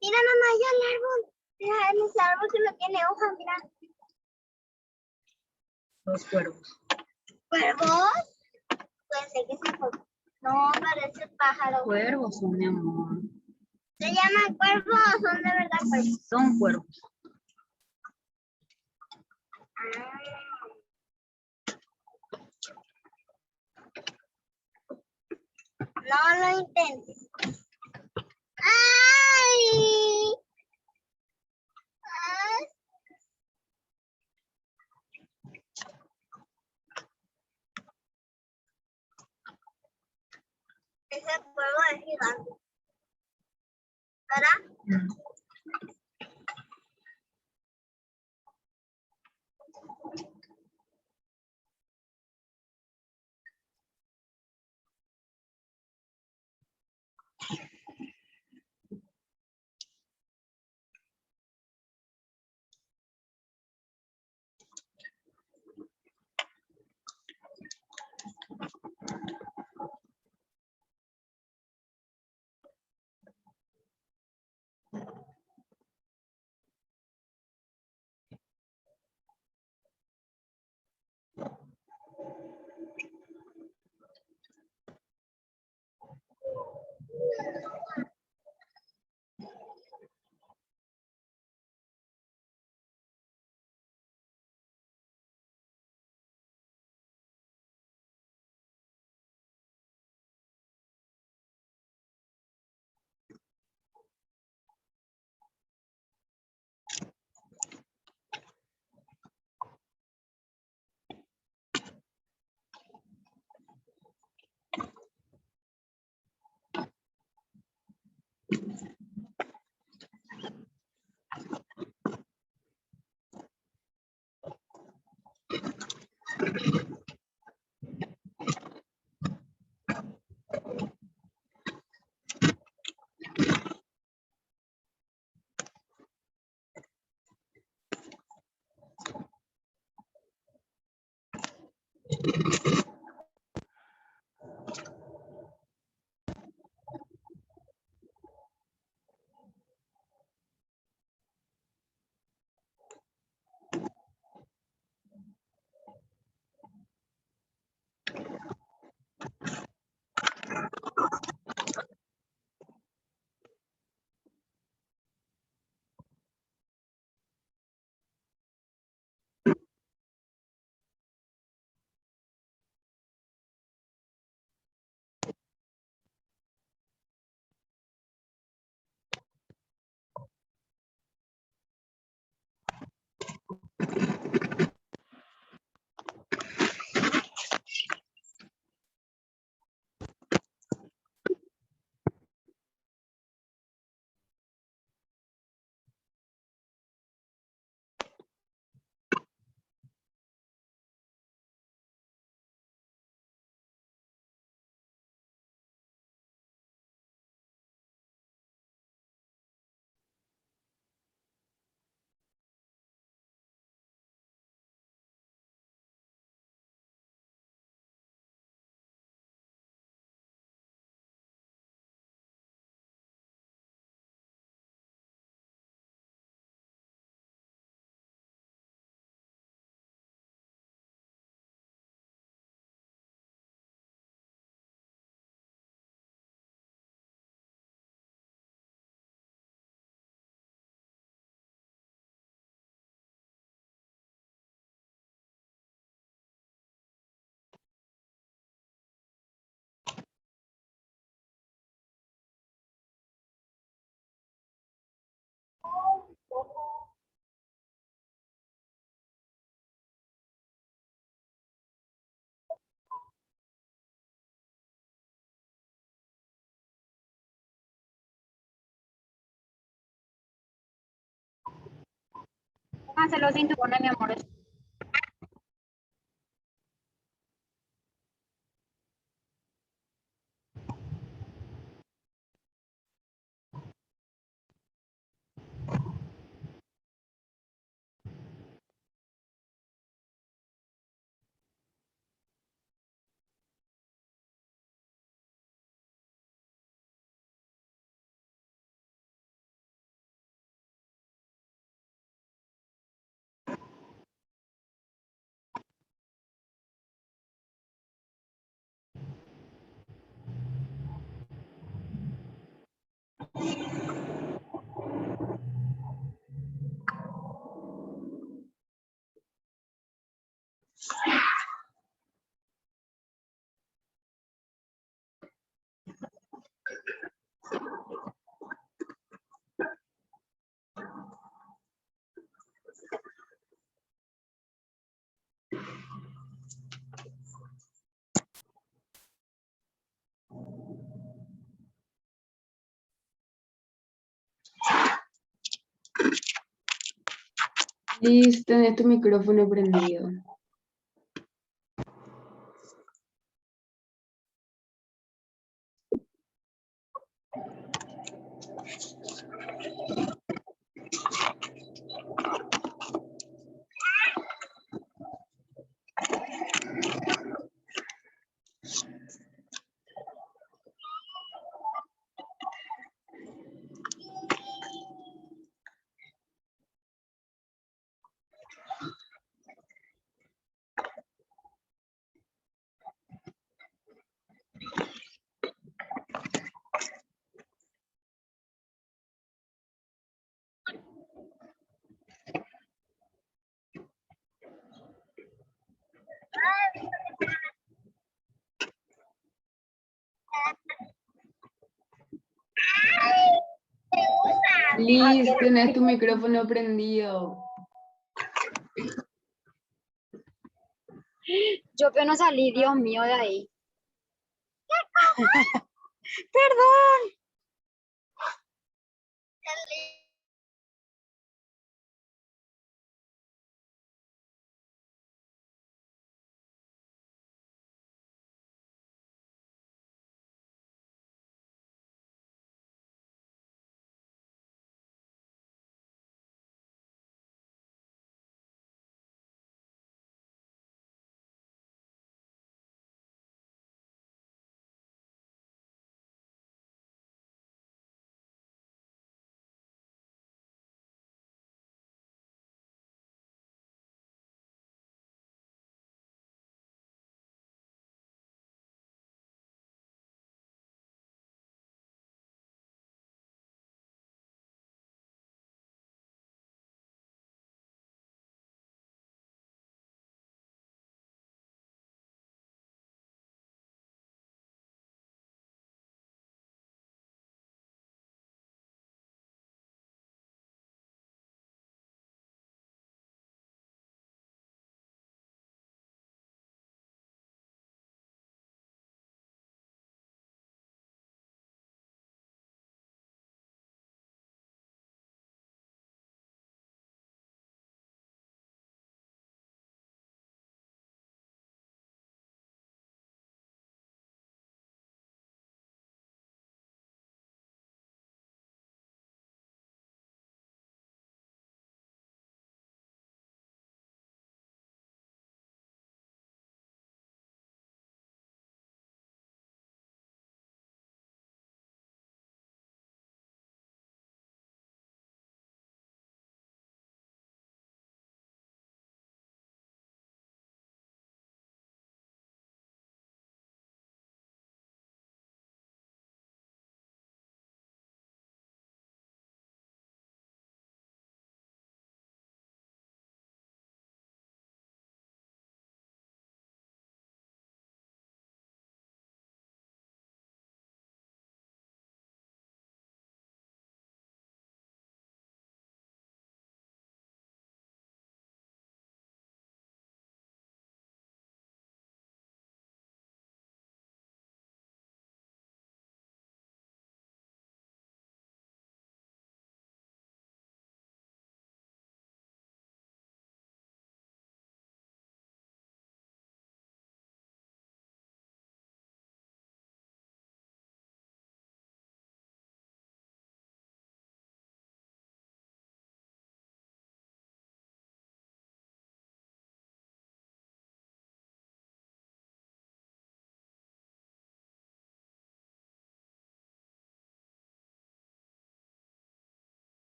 Mira, mamá, ya el árbol. Mira, en ese árbol que no tiene hojas, mira. Los cuervos. ¿Cuervos? Pensé que se fue. No, parece pájaro. Cuervos son, mi amor. ¿Se llaman cuervos o son de verdad cuervos? Son cuervos. No lo intentes. ¡Ay! Ay. Ese juego es gigante. ¿Verdad? Hácelo sin tu mi amor. Liz, tenés tu micrófono prendido. Liz, tenés tu micrófono prendido. Yo que no salí, Dios mío, de ahí.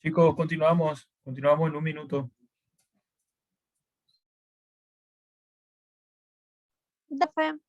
Chicos, continuamos en un minuto. Profe,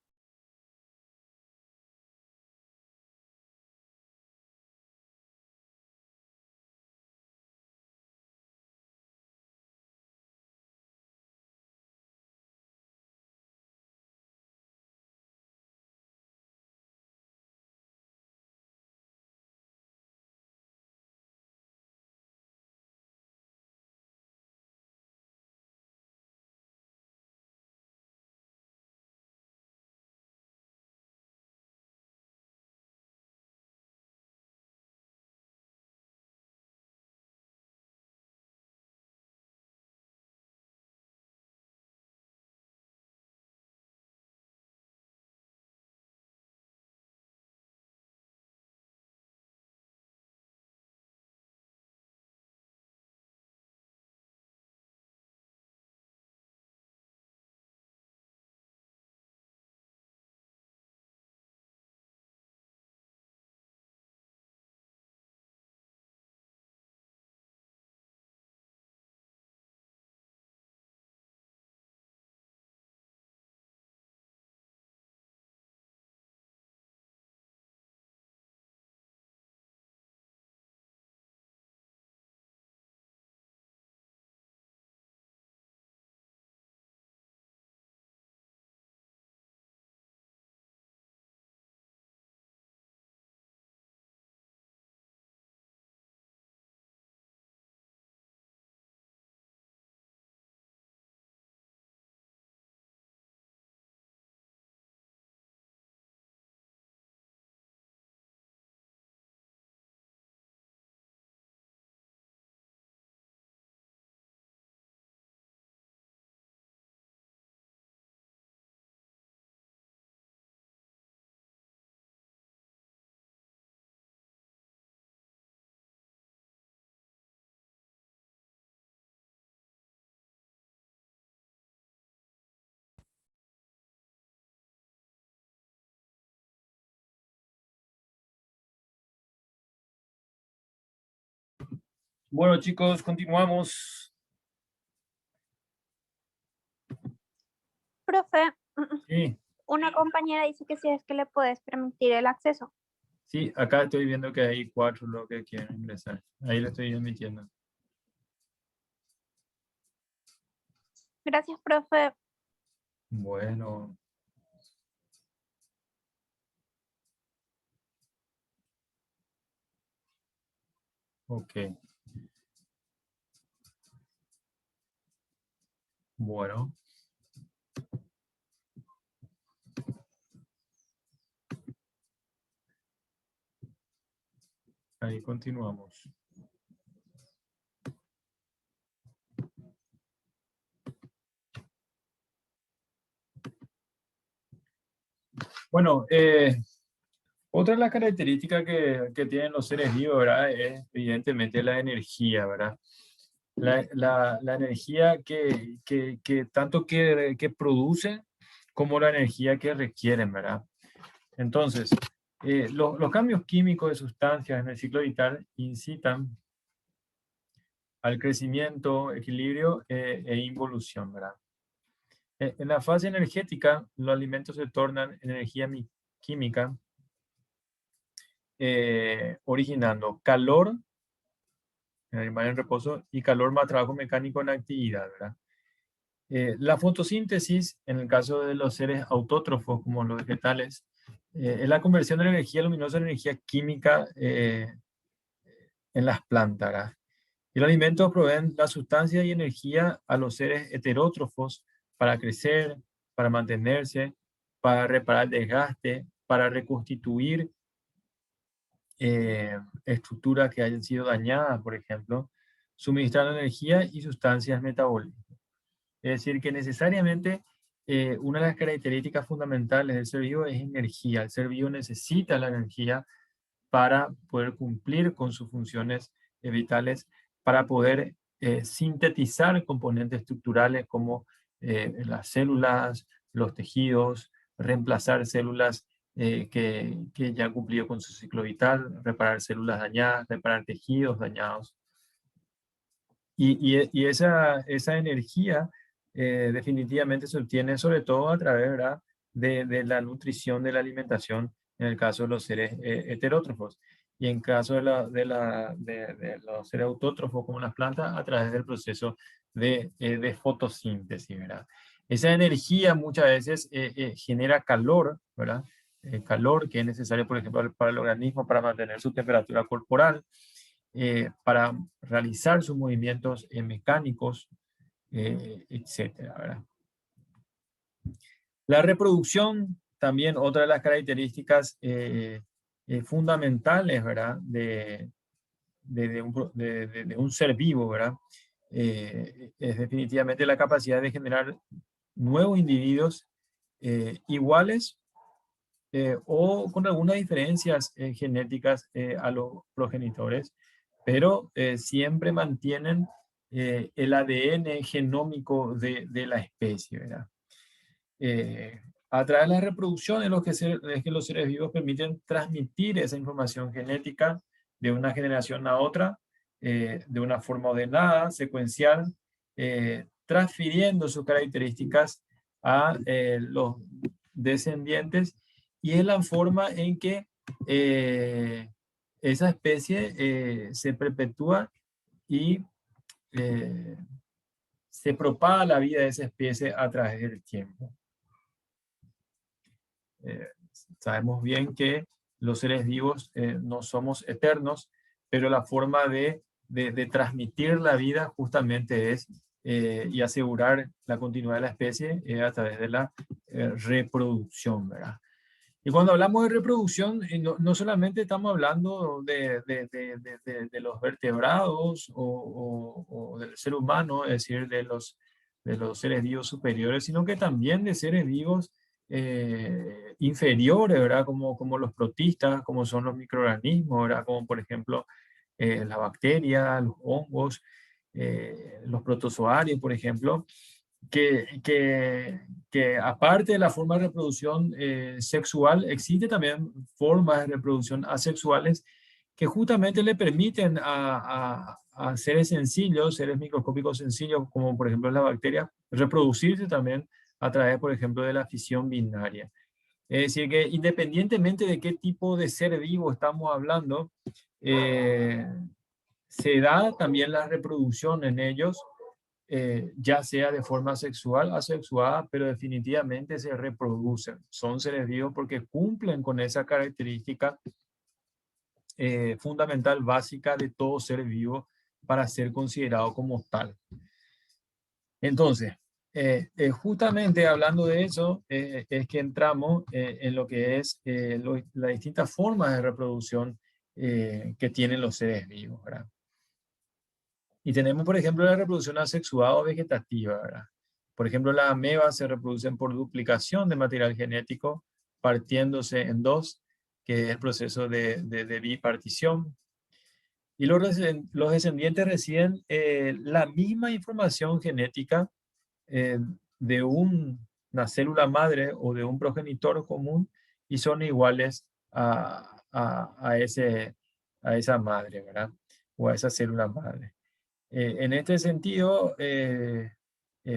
Bueno, chicos, continuamos. profe, Sí, una compañera dice que si es que le puedes permitir el acceso. sí, acá estoy viendo que hay 4 lo que quieren ingresar. Ahí lo estoy emitiendo. Gracias, profe. Bueno. Ok. Bueno. Ahí continuamos. Bueno, otra de las características que tienen los seres vivos, ¿verdad? Es evidentemente la energía, ¿verdad? La energía que tanto que producen como la energía que requieren, ¿verdad? Entonces, los cambios químicos de sustancias en el ciclo vital incitan al crecimiento, equilibrio e involución, ¿verdad? En la fase energética, los alimentos se tornan energía química, originando calor en el animal en reposo y calor más trabajo mecánico en actividad, ¿verdad? La fotosíntesis, en el caso de los seres autótrofos como los vegetales, es la conversión de la energía luminosa en energía química en las plantas, ¿verdad? Y los alimentos proveen la sustancia y energía a los seres heterótrofos para crecer, para mantenerse, para reparar el desgaste, para reconstituir estructuras que hayan sido dañadas, por ejemplo, suministrando energía y sustancias metabólicas. Es decir, que necesariamente una de las características fundamentales del ser vivo es energía. El ser vivo necesita la energía para poder cumplir con sus funciones vitales, para poder sintetizar componentes estructurales como las células, los tejidos, reemplazar células que ya han cumplido con su ciclo vital, reparar células dañadas, reparar tejidos dañados. Y esa energía definitivamente se obtiene sobre todo a través, ¿verdad?, de la nutrición, de la alimentación, en el caso de los seres heterótrofos. Y en caso de los seres autótrofos, como las plantas, a través del proceso de fotosíntesis, ¿verdad? Esa energía muchas veces genera calor, ¿verdad? Calor que es necesario, por ejemplo, para el organismo, para mantener su temperatura corporal, para realizar sus movimientos mecánicos, etcétera, ¿verdad? La reproducción, también otra de las características fundamentales, ¿verdad?, de un ser vivo, ¿verdad? Es definitivamente la capacidad de generar nuevos individuos iguales o con algunas diferencias genéticas a los progenitores, pero siempre mantienen el ADN genómico de la especie, ¿verdad? A través de la reproducción es que los seres vivos permiten transmitir esa información genética de una generación a otra de una forma ordenada, secuencial, transfiriendo sus características a los descendientes, y es la forma en que esa especie se perpetúa y se propaga la vida de esa especie a través del tiempo. Sabemos bien que los seres vivos no somos eternos, pero la forma de transmitir la vida justamente es y asegurar la continuidad de la especie a través de la reproducción, ¿verdad? Y cuando hablamos de reproducción, no solamente estamos hablando de los vertebrados o del ser humano, es decir, de los seres vivos superiores, sino que también de seres vivos inferiores, ¿verdad? Como los protistas, como son los microorganismos, ¿verdad? Como por ejemplo la bacteria, los hongos, los protozoarios, por ejemplo, que aparte de la forma de reproducción sexual, existe también formas de reproducción asexuales que justamente le permiten a seres sencillos, seres microscópicos sencillos, como por ejemplo la bacteria, reproducirse también a través, por ejemplo, de la fisión binaria. Es decir, que independientemente de qué tipo de ser vivo estamos hablando, se da también la reproducción en ellos, ya sea de forma sexual, asexuada, pero definitivamente se reproducen. Son seres vivos porque cumplen con esa característica fundamental, básica de todo ser vivo para ser considerado como tal. Entonces, justamente hablando de eso, es que entramos en lo que es las distintas formas de reproducción que tienen los seres vivos, ¿verdad? Y tenemos, por ejemplo, la reproducción asexuada o vegetativa, ¿verdad? Por ejemplo, las amebas se reproducen por duplicación de material genético, partiéndose en dos, que es el proceso de bipartición. Y los descendientes reciben la misma información genética de una célula madre o de un progenitor común y son iguales a esa madre, ¿verdad? O a esa célula madre. En este sentido,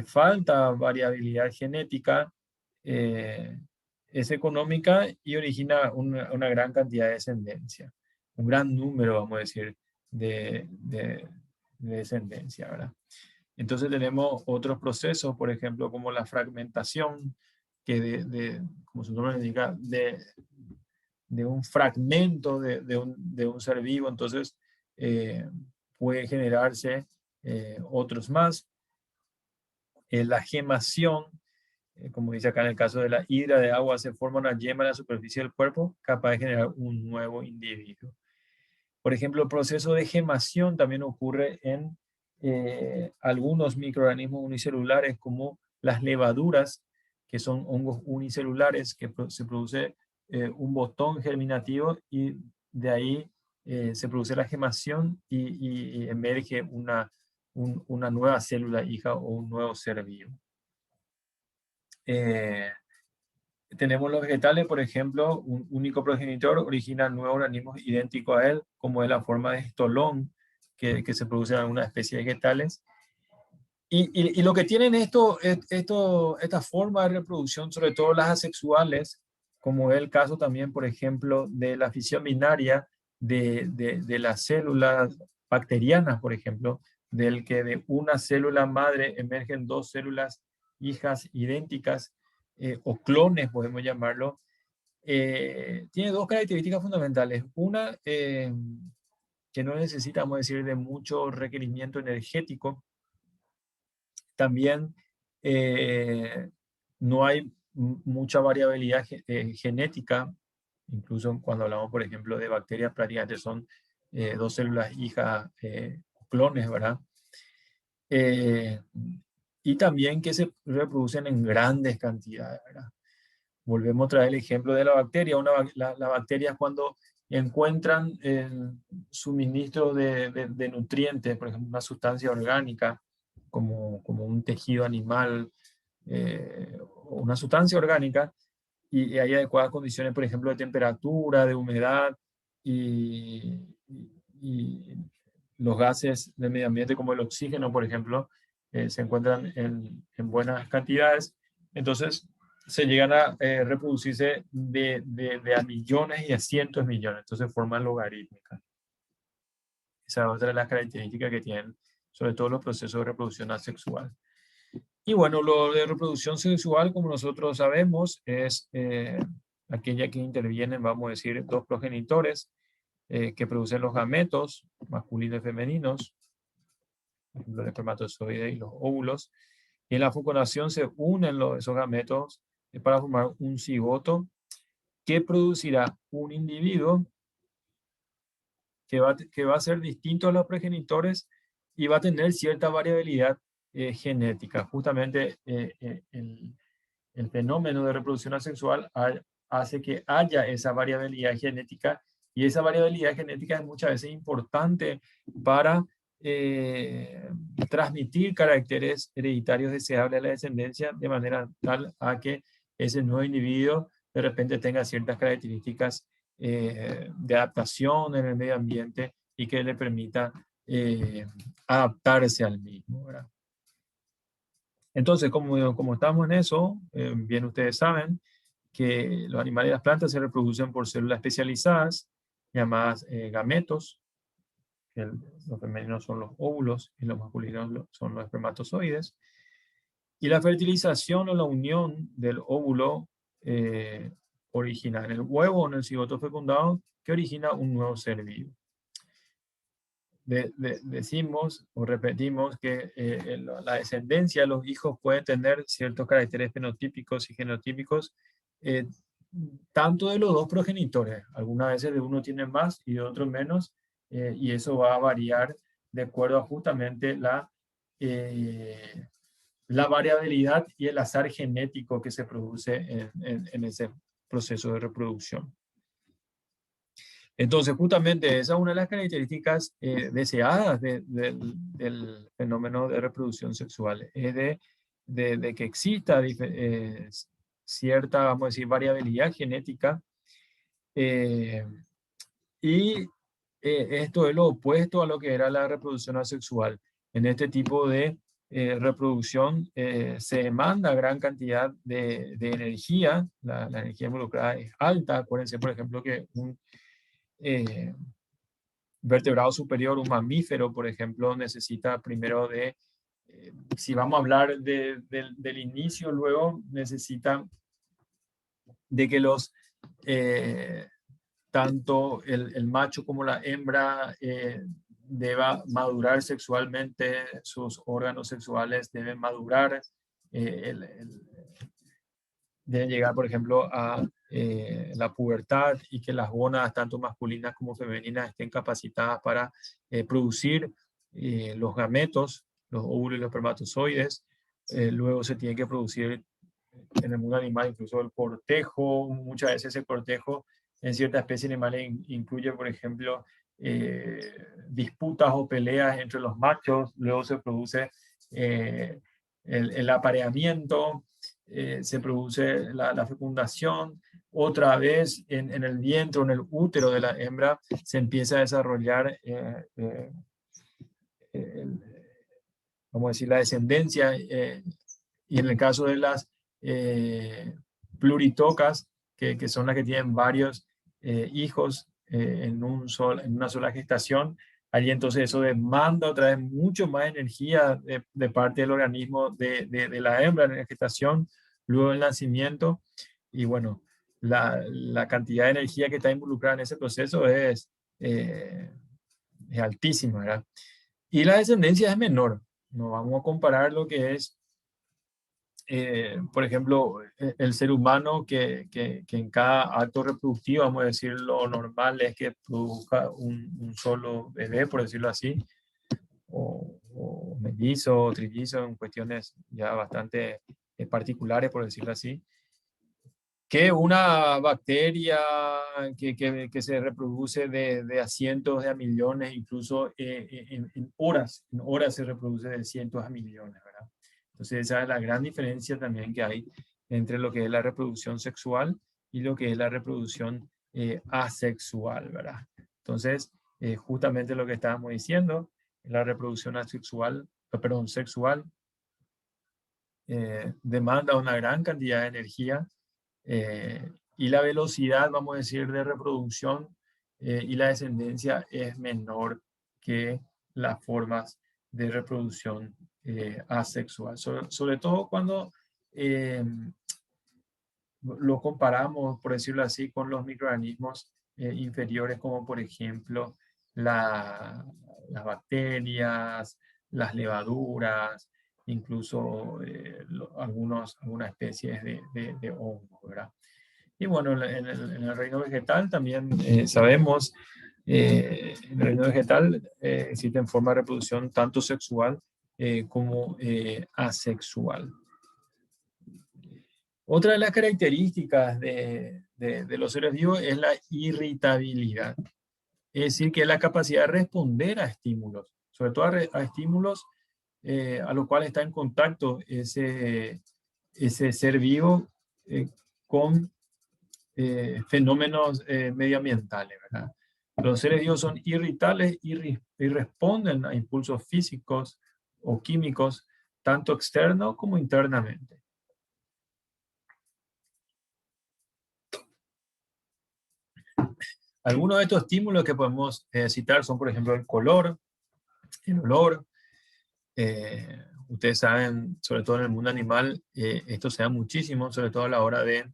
falta variabilidad genética, es económica y origina una gran cantidad de descendencia, un gran número, vamos a decir, de descendencia, ¿verdad? Entonces tenemos otros procesos, por ejemplo, como la fragmentación, que como su nombre indica, de un fragmento de un ser vivo, entonces puede generarse otros más. La gemación, como dice acá en el caso de la hidra de agua, se forma una yema en la superficie del cuerpo capaz de generar un nuevo individuo. Por ejemplo, el proceso de gemación también ocurre en algunos microorganismos unicelulares como las levaduras, que son hongos unicelulares, que se produce un botón germinativo y de ahí se produce la gemación y emerge una nueva célula hija o un nuevo ser vivo. Tenemos los vegetales, por ejemplo, un único progenitor origina nuevos organismos idénticos a él, como es la forma de estolón, que se producen en algunas especies vegetales. Y lo que tienen esta forma de reproducción, sobre todo las asexuales, como es el caso también, por ejemplo, de la fisión binaria de las células bacterianas, por ejemplo, del que de una célula madre emergen dos células hijas idénticas, o clones, podemos llamarlo, tiene dos características fundamentales. Una, que no necesita, vamos a decir, de mucho requerimiento energético. También no hay mucha variabilidad genética, incluso cuando hablamos, por ejemplo, de bacterias, prácticamente son dos células hijas, clones, ¿verdad? Y también que se reproducen en grandes cantidades, ¿verdad? Volvemos a traer el ejemplo de la bacteria. Las bacterias, cuando encuentran suministro de nutrientes, por ejemplo, una sustancia orgánica, como un tejido animal, o una sustancia orgánica, y hay adecuadas condiciones, por ejemplo, de temperatura, de humedad, y los gases del medio ambiente, como el oxígeno, por ejemplo, se encuentran en buenas cantidades. Entonces, se llegan a reproducirse de a millones y a cientos de millones. Entonces, forman logarítmica. Esa es otra de las características que tienen, sobre todo los procesos de reproducción asexual. Y bueno, lo de reproducción sexual, como nosotros sabemos, es aquella que intervienen, vamos a decir, dos progenitores que producen los gametos, masculinos y femeninos, por ejemplo, el espermatozoide y los óvulos. Y en la fecundación se unen esos gametos para formar un cigoto que producirá un individuo que va a ser distinto a los progenitores y va a tener cierta variabilidad genética. Justamente el fenómeno de reproducción asexual hace que haya esa variabilidad genética, y esa variabilidad genética es muchas veces importante para transmitir caracteres hereditarios deseables a la descendencia, de manera tal a que ese nuevo individuo de repente tenga ciertas características de adaptación en el medio ambiente y que le permita adaptarse al mismo, ¿verdad? Entonces, como estamos en eso, bien ustedes saben que los animales y las plantas se reproducen por células especializadas, llamadas gametos, que los femeninos son los óvulos y los masculinos son los espermatozoides. Y la fertilización o la unión del óvulo origina en el huevo o en el cigoto fecundado, que origina un nuevo ser vivo. Decimos o repetimos que la descendencia de los hijos puede tener ciertos caracteres fenotípicos y genotípicos, tanto de los dos progenitores. Algunas veces de uno tiene más y de otro menos, y eso va a variar de acuerdo a justamente la variabilidad y el azar genético que se produce en ese proceso de reproducción. Entonces, justamente esa es una de las características deseadas del fenómeno de reproducción sexual, es de que exista cierta, vamos a decir, variabilidad genética, y esto es lo opuesto a lo que era la reproducción asexual. En este tipo de reproducción se demanda gran cantidad de energía, la energía involucrada es alta. Acuérdense, por ejemplo, que un vertebrado superior, un mamífero, por ejemplo, necesita primero si vamos a hablar del inicio, luego necesita de que tanto el macho como la hembra deba madurar sexualmente, sus órganos sexuales deben madurar, deben llegar, por ejemplo, a la pubertad, y que las gónadas, tanto masculinas como femeninas, estén capacitadas para producir los gametos, los óvulos y los espermatozoides. Luego se tiene que producir en el mundo animal incluso el cortejo. Muchas veces ese cortejo en ciertas especies animales incluye, por ejemplo, disputas o peleas entre los machos. Luego se produce el apareamiento, se produce la fecundación. Otra vez en el vientre o en el útero de la hembra se empieza a desarrollar vamos a decir, la descendencia, y en el caso de las pluritocas, que son las que tienen varios hijos en una sola gestación, allí entonces eso demanda otra vez mucho más energía de parte del organismo de la hembra en la gestación, luego del nacimiento, y bueno, la cantidad de energía que está involucrada en ese proceso es altísima, ¿verdad? Y la descendencia es menor. No vamos a comparar lo que es, por ejemplo, el ser humano que en cada acto reproductivo, vamos a decir, lo normal es que produzca un solo bebé, por decirlo así, o mellizo o trillizo, en cuestiones ya bastante particulares, por decirlo así, que una bacteria que se reproduce de a cientos de a millones, incluso en horas se reproduce de cientos a millones, ¿verdad? Entonces esa es la gran diferencia también que hay entre lo que es la reproducción sexual y lo que es la reproducción asexual, ¿verdad? Entonces, justamente lo que estábamos diciendo, la reproducción asexual, sexual, demanda una gran cantidad de energía, y la velocidad, vamos a decir, de reproducción y la descendencia es menor que las formas de reproducción asexual. Sobre todo cuando lo comparamos, por decirlo así, con los microorganismos inferiores, como por ejemplo las bacterias, las levaduras, incluso algunas especies de hongos, ¿verdad? Y bueno, en el reino vegetal también sabemos, en el reino vegetal existen formas de reproducción tanto sexual como asexual. Otra de las características de los seres vivos es la irritabilidad. Es decir, que es la capacidad de responder a estímulos, sobre todo a estímulos a los cuales está en contacto ese ser vivo con fenómenos medioambientales, ¿verdad? Los seres vivos son irritables y responden a impulsos físicos o químicos, tanto externos como internamente. Algunos de estos estímulos que podemos citar son, por ejemplo, el color, el olor. Ustedes saben, sobre todo en el mundo animal, esto se da muchísimo, sobre todo a la hora de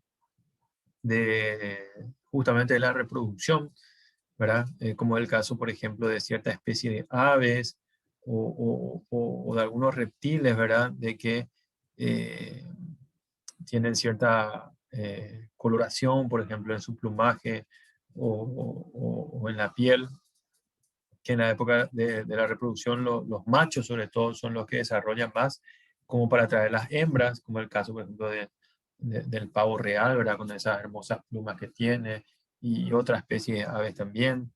justamente de la reproducción, ¿verdad? Como el caso, por ejemplo, de cierta especie de aves o de algunos reptiles, ¿verdad? De que tienen cierta coloración, por ejemplo, en su plumaje o en la piel, que en la época de la reproducción los machos sobre todo son los que desarrollan más como para atraer las hembras, como el caso, por ejemplo, del pavo real, ¿verdad? Con esas hermosas plumas que tiene, y otras especies de aves también.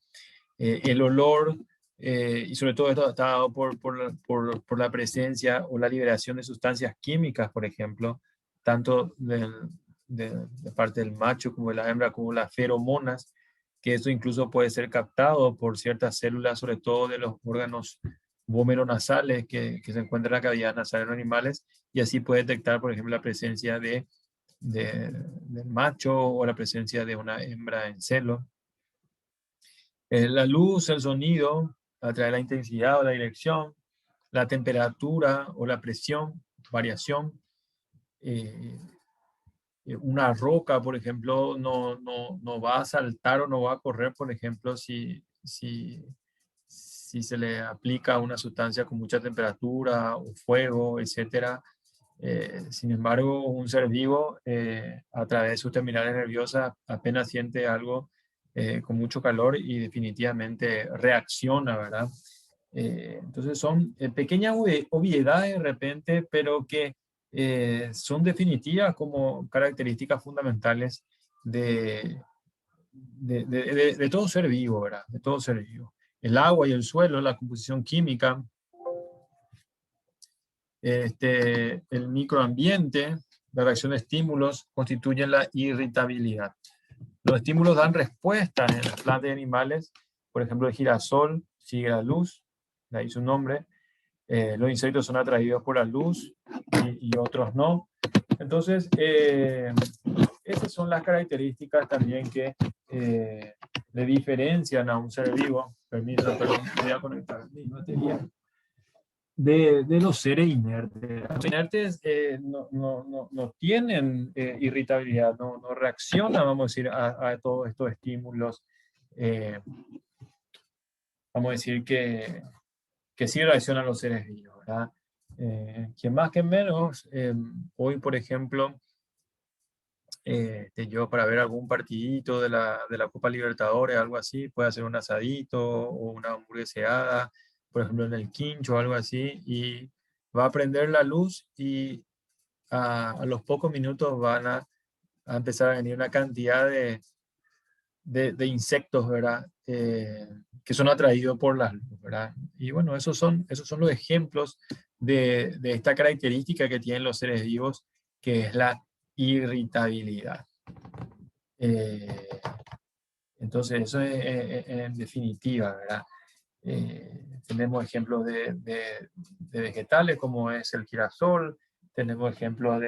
El olor, y sobre todo esto está dado por la presencia o la liberación de sustancias químicas, por ejemplo, tanto de parte del macho como de la hembra, como las feromonas, que eso incluso puede ser captado por ciertas células, sobre todo de los órganos vomeronasales que se encuentran en la cavidad nasal en los animales, y así puede detectar, por ejemplo, la presencia del macho o la presencia de una hembra en celo. La luz, el sonido, a través de la intensidad o la dirección, la temperatura o la presión, variación. Una roca, por ejemplo, no va a saltar o no va a correr, por ejemplo, si se le aplica una sustancia con mucha temperatura o fuego, etc. Sin embargo, un ser vivo, a través de sus terminales nerviosas, apenas siente algo con mucho calor y definitivamente reacciona, ¿verdad? Entonces son pequeñas obviedades de repente, pero que son definitivas como características fundamentales de todo ser vivo, ¿verdad? De todo ser vivo. El agua y el suelo, la composición química, el microambiente, la reacción de estímulos constituyen la irritabilidad. Los estímulos dan respuestas en las plantas y animales. Por ejemplo, el girasol sigue la luz, de ahí su nombre, Los insectos son atraídos por la luz y otros no. Entonces, esas son las características también que le diferencian a un ser vivo. Permiso, perdón, voy a conectar mi batería. De los seres inertes. Los inertes no tienen irritabilidad, no reaccionan, vamos a decir, a todos estos estímulos. Vamos a decir que sí reaccionan los seres vivos, ¿verdad? Que más que menos, hoy, por ejemplo, yo para ver algún partidito de la Copa Libertadores, algo así, puede hacer un asadito o una hamburgueseada, por ejemplo, en el quincho o algo así, y va a prender la luz y a los pocos minutos van a empezar a venir una cantidad de insectos, ¿verdad? Que son atraídos por la luz, ¿verdad? Y bueno, esos son los ejemplos de esta característica que tienen los seres vivos, que es la irritabilidad. Entonces, eso es en definitiva, ¿verdad? Tenemos ejemplos de vegetales como es el girasol, tenemos ejemplos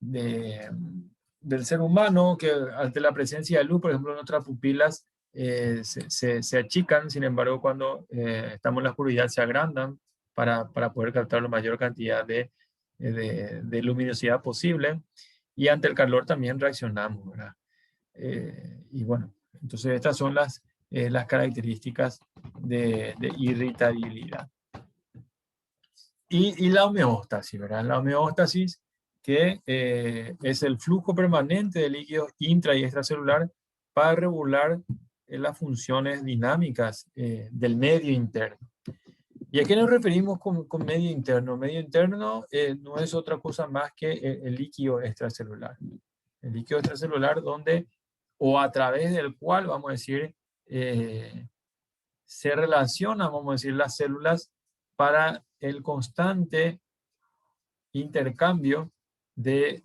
del ser humano que ante la presencia de luz, por ejemplo, nuestras pupilas se achican, sin embargo, cuando estamos en la oscuridad se agrandan para poder captar la mayor cantidad de luminosidad posible, y ante el calor también reaccionamos, ¿verdad? Y bueno, entonces estas son las características de irritabilidad. Y la homeostasis, ¿verdad? La homeostasis, que es el flujo permanente de líquidos intra y extracelular para regular las funciones dinámicas del medio interno. ¿Y a qué nos referimos con medio interno? Medio interno no es otra cosa más que el líquido extracelular. El líquido extracelular donde, o a través del cual, vamos a decir, se relacionan, vamos a decir, las células para el constante intercambio de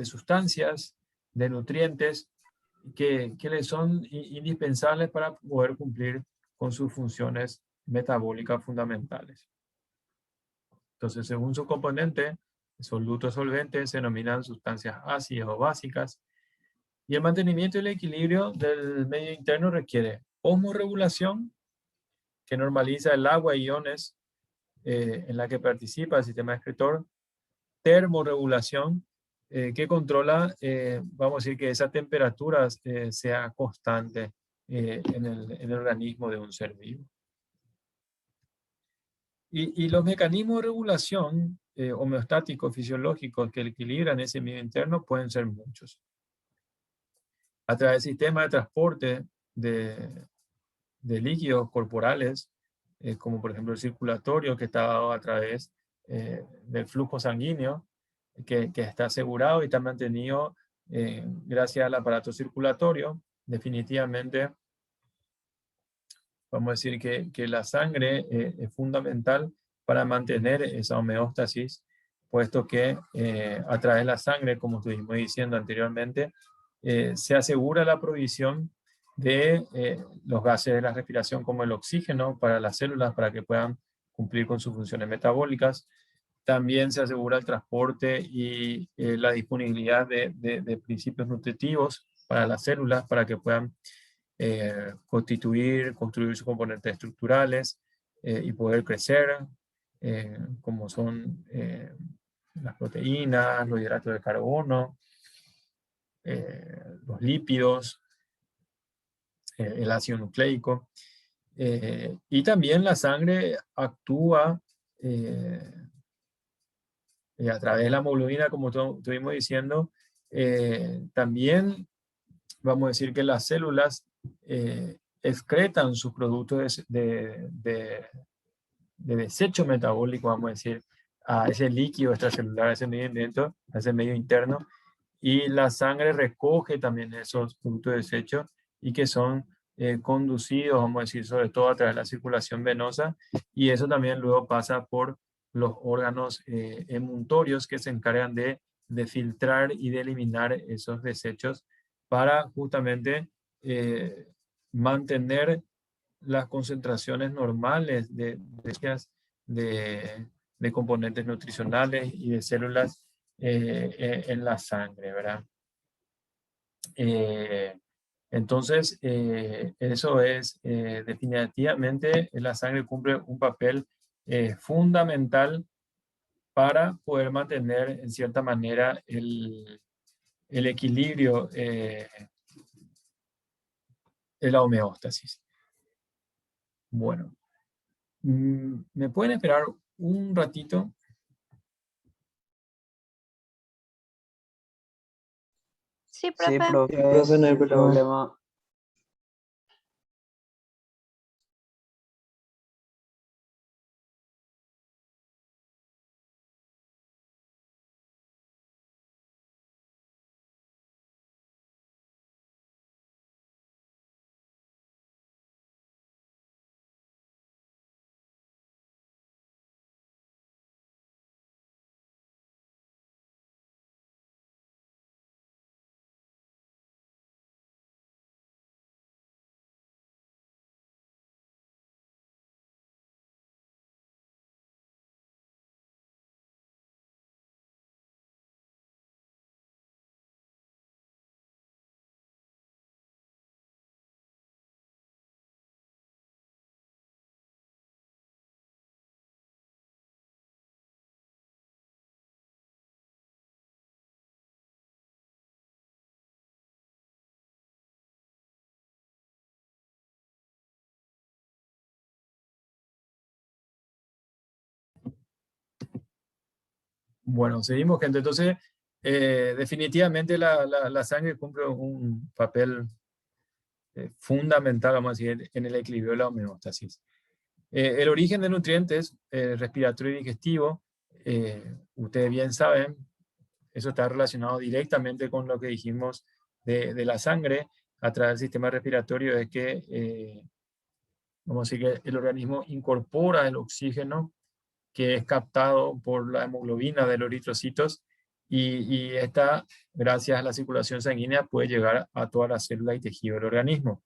sustancias, de nutrientes que les son indispensables para poder cumplir con sus funciones metabólicas fundamentales. Entonces, según su componente, solutos solventes se denominan sustancias ácidas o básicas, y el mantenimiento y el equilibrio del medio interno requiere osmorregulación, que normaliza el agua e iones en la que participa el sistema excretor, termorregulación, que controla, vamos a decir, que esa temperatura sea constante en el organismo de un ser vivo. Y los mecanismos de regulación homeostáticos, fisiológicos, que equilibran ese medio interno pueden ser muchos. A través del sistema de transporte de líquidos corporales, como por ejemplo el circulatorio, que está dado a través del flujo sanguíneo, que está asegurado y está mantenido gracias al aparato circulatorio. Definitivamente, vamos a decir que la sangre es fundamental para mantener esa homeostasis, puesto que a través de la sangre, como estuvimos diciendo anteriormente, se asegura la provisión de los gases de la respiración como el oxígeno para las células para que puedan cumplir con sus funciones metabólicas. También se asegura el transporte y la disponibilidad de principios nutritivos para las células para que puedan construir sus componentes estructurales y poder crecer, como son las proteínas, los hidratos de carbono, los lípidos, el ácido nucleico. Y también la sangre actúa a través de la hemoglobina, como estuvimos diciendo. También vamos a decir que las células excretan sus productos de desecho metabólico, vamos a decir, a ese líquido extracelular, a ese medio interno, y la sangre recoge también esos productos de desecho y que son conducidos, vamos a decir, sobre todo a través de la circulación venosa, y eso también luego pasa por los órganos emuntorios que se encargan de filtrar y de eliminar esos desechos para justamente mantener las concentraciones normales de componentes nutricionales y de células en la sangre, ¿verdad? Entonces, eso es definitivamente la sangre cumple un papel fundamental para poder mantener en cierta manera el equilibrio de la homeostasis. Bueno, ¿me pueden esperar un ratito? Sí, Sí, profe. profe, profe, no hay sin problema. problema. Bueno, seguimos, gente. Entonces, definitivamente la sangre cumple un papel fundamental, vamos a decir, en el equilibrio de la homeostasis. El origen de nutrientes respiratorio y digestivo, ustedes bien saben, eso está relacionado directamente con lo que dijimos de la sangre a través del sistema respiratorio, es que, vamos a decir, que el organismo incorpora el oxígeno que es captado por la hemoglobina de los eritrocitos y esta, gracias a la circulación sanguínea, puede llegar a todas las células y tejidos del organismo.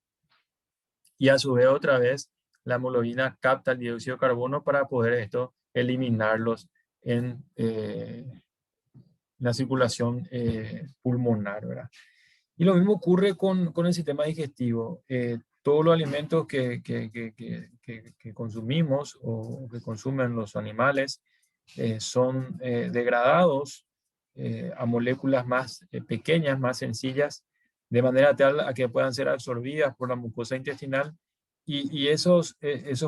Y a su vez, otra vez, la hemoglobina capta el dióxido de carbono para poder esto eliminarlos en la circulación pulmonar, ¿verdad? Y lo mismo ocurre con el sistema digestivo. Todos los alimentos que consumimos o que consumen los animales son degradados a moléculas más pequeñas, más sencillas, de manera tal a que puedan ser absorbidas por la mucosa intestinal y esos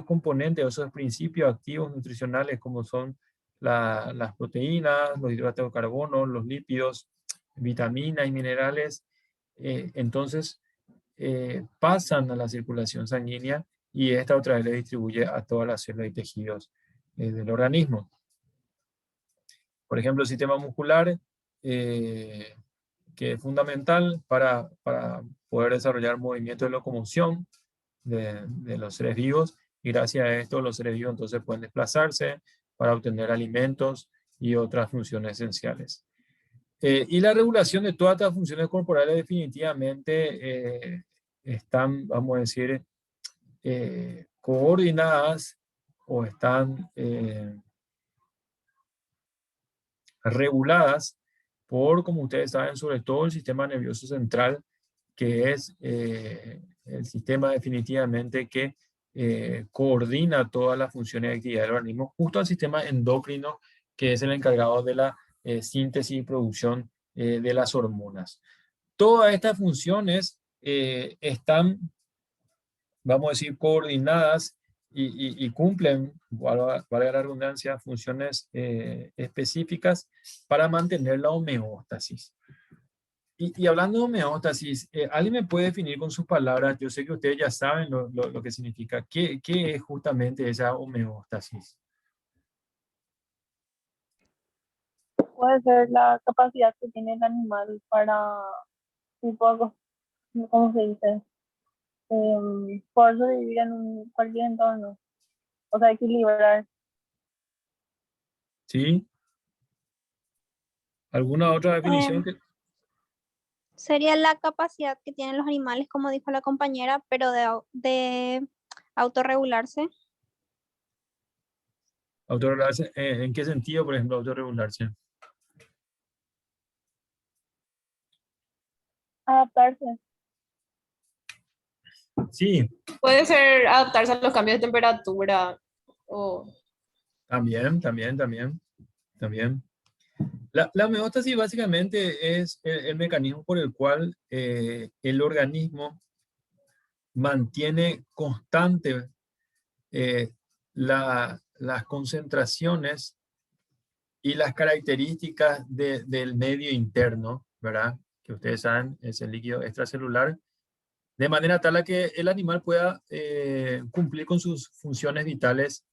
componentes, esos principios activos nutricionales como son las proteínas, los hidratos de carbono, los lípidos, vitaminas y minerales, entonces pasan a la circulación sanguínea y esta otra vez le distribuye a todas las células y tejidos del organismo. Por ejemplo, el sistema muscular, que es fundamental para poder desarrollar movimientos de locomoción de los seres vivos, y gracias a esto los seres vivos entonces pueden desplazarse para obtener alimentos y otras funciones esenciales. Y la regulación de todas estas funciones corporales definitivamente están, vamos a decir, coordinadas o están reguladas por, como ustedes saben, sobre todo el sistema nervioso central, que es el sistema definitivamente que coordina todas las funciones y actividades del organismo, justo al sistema endocrino, que es el encargado de la síntesis y producción de las hormonas. Todas estas funciones están, vamos a decir, coordinadas y cumplen, valga la redundancia, funciones específicas para mantener la homeostasis. Y hablando de homeostasis, ¿alguien me puede definir con sus palabras? Yo sé que ustedes ya saben lo que significa. ¿Qué es justamente esa homeostasis? Puede ser la capacidad que tiene el animal para, tipo, ¿cómo se dice? Poder sobrevivir en cualquier entorno. O sea, equilibrar. ¿Sí? ¿Alguna otra definición? Sería la capacidad que tienen los animales, como dijo la compañera, pero de autorregularse. Autorregularse, ¿en qué sentido, por ejemplo, autorregularse? Adaptarse. Sí, Puede ser adaptarse a los cambios de temperatura o también. La homeostasis básicamente es el mecanismo por el cual el organismo mantiene constante las concentraciones y las características del medio interno, ¿verdad? Que ustedes saben, es el líquido extracelular, de manera tal a que el animal pueda cumplir con sus funciones vitales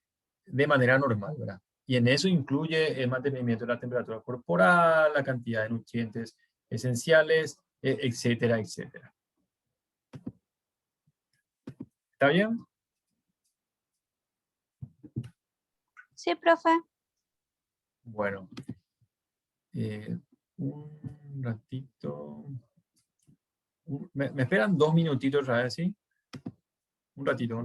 de manera normal, ¿verdad? Y en eso incluye el mantenimiento de la temperatura corporal, la cantidad de nutrientes esenciales, etcétera, etcétera. ¿Está bien? Sí, profe. Bueno. Un ratito. ¿Me esperan 2 minutitos, ¿sabes? ¿Sí? Un ratito.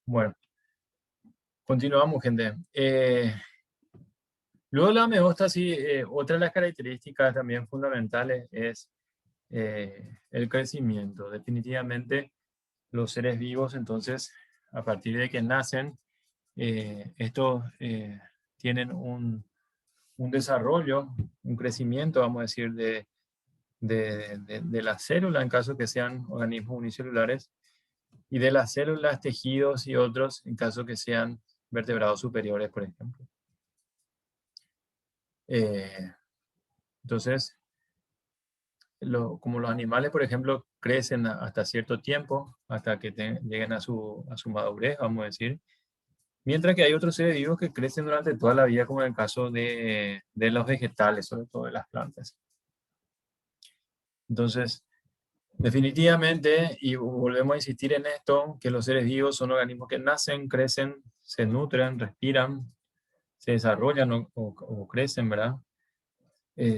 Bueno, continuamos, gente. Luego de la homeostasis, otra de las características también fundamentales es el crecimiento. Definitivamente los seres vivos, entonces, a partir de que nacen, estos tienen un desarrollo, un crecimiento, vamos a decir, de la célula, en caso que sean organismos unicelulares, y de las células, tejidos y otros, en caso que sean vertebrados superiores, por ejemplo. Entonces, como los animales, por ejemplo, crecen hasta cierto tiempo, hasta que lleguen a su madurez, vamos a decir, mientras que hay otros seres vivos que crecen durante toda la vida, como en el caso de los vegetales, sobre todo de las plantas. Entonces, definitivamente, y volvemos a insistir en esto, que los seres vivos son organismos que nacen, crecen, se nutren, respiran, se desarrollan o crecen, ¿verdad?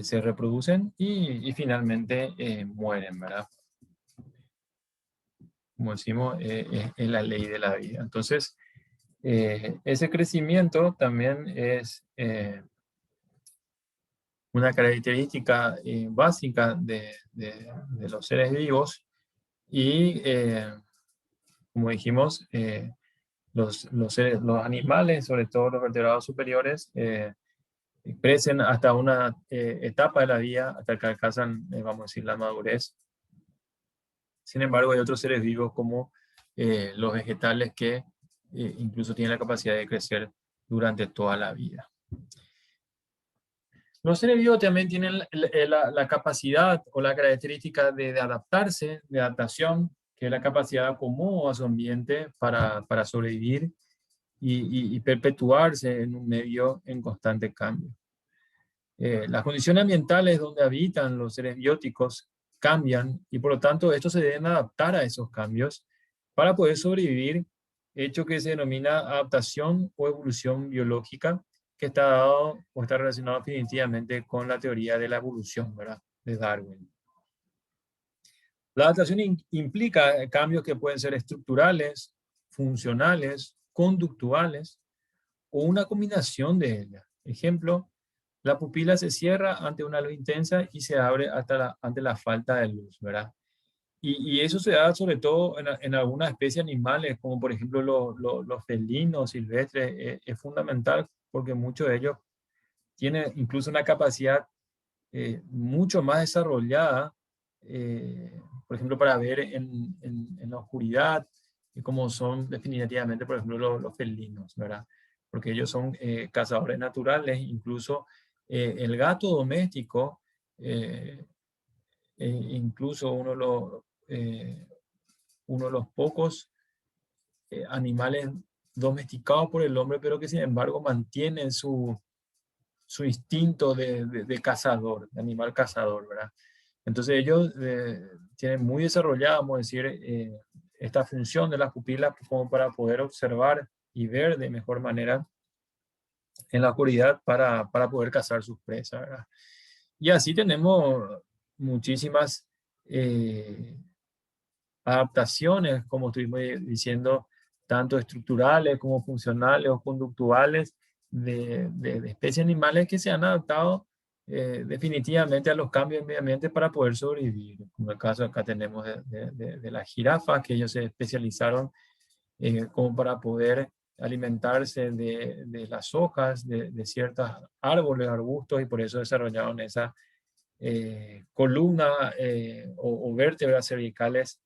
se reproducen y finalmente mueren, ¿verdad? Como decimos, es la ley de la vida. Entonces, ese crecimiento también es una característica básica de los seres vivos y, como dijimos, los animales, sobre todo los vertebrados superiores, crecen hasta una etapa de la vida, hasta que alcanzan, vamos a decir, la madurez. Sin embargo, hay otros seres vivos como los vegetales que incluso tienen la capacidad de crecer durante toda la vida. Los seres vivos también tienen la capacidad o la característica de adaptarse, de adaptación, que es la capacidad de acomodar a su ambiente para sobrevivir y perpetuarse en un medio en constante cambio. Las condiciones ambientales donde habitan los seres bióticos cambian y por lo tanto estos se deben adaptar a esos cambios para poder sobrevivir, hecho que se denomina adaptación o evolución biológica, que está dado o está relacionado definitivamente con la teoría de la evolución, ¿verdad?, de Darwin. La adaptación implica cambios que pueden ser estructurales, funcionales, conductuales o una combinación de ellas. Ejemplo, la pupila se cierra ante una luz intensa y se abre ante la falta de luz, ¿verdad? Y eso se da sobre todo en algunas especies animales, como por ejemplo los felinos silvestres. Es fundamental porque muchos de ellos tienen incluso una capacidad mucho más desarrollada, por ejemplo, para ver en la oscuridad, como son definitivamente, por ejemplo, los felinos, ¿verdad? Porque ellos son cazadores naturales, incluso el gato doméstico, incluso uno de los pocos animales domesticados por el hombre, pero que sin embargo mantienen su instinto de cazador, de animal cazador, ¿verdad? Entonces ellos tienen muy desarrollada, vamos a decir, esta función de las pupilas como para poder observar y ver de mejor manera en la oscuridad para poder cazar sus presas, ¿verdad? Y así tenemos muchísimas adaptaciones, como estuvimos diciendo, tanto estructurales como funcionales o conductuales de especies animales que se han adaptado definitivamente a los cambios del medio ambiente para poder sobrevivir. Como el caso acá tenemos de las jirafas, que ellos se especializaron como para poder alimentarse de las hojas de ciertos árboles, arbustos, y por eso desarrollaron esa columna o vértebras cervicales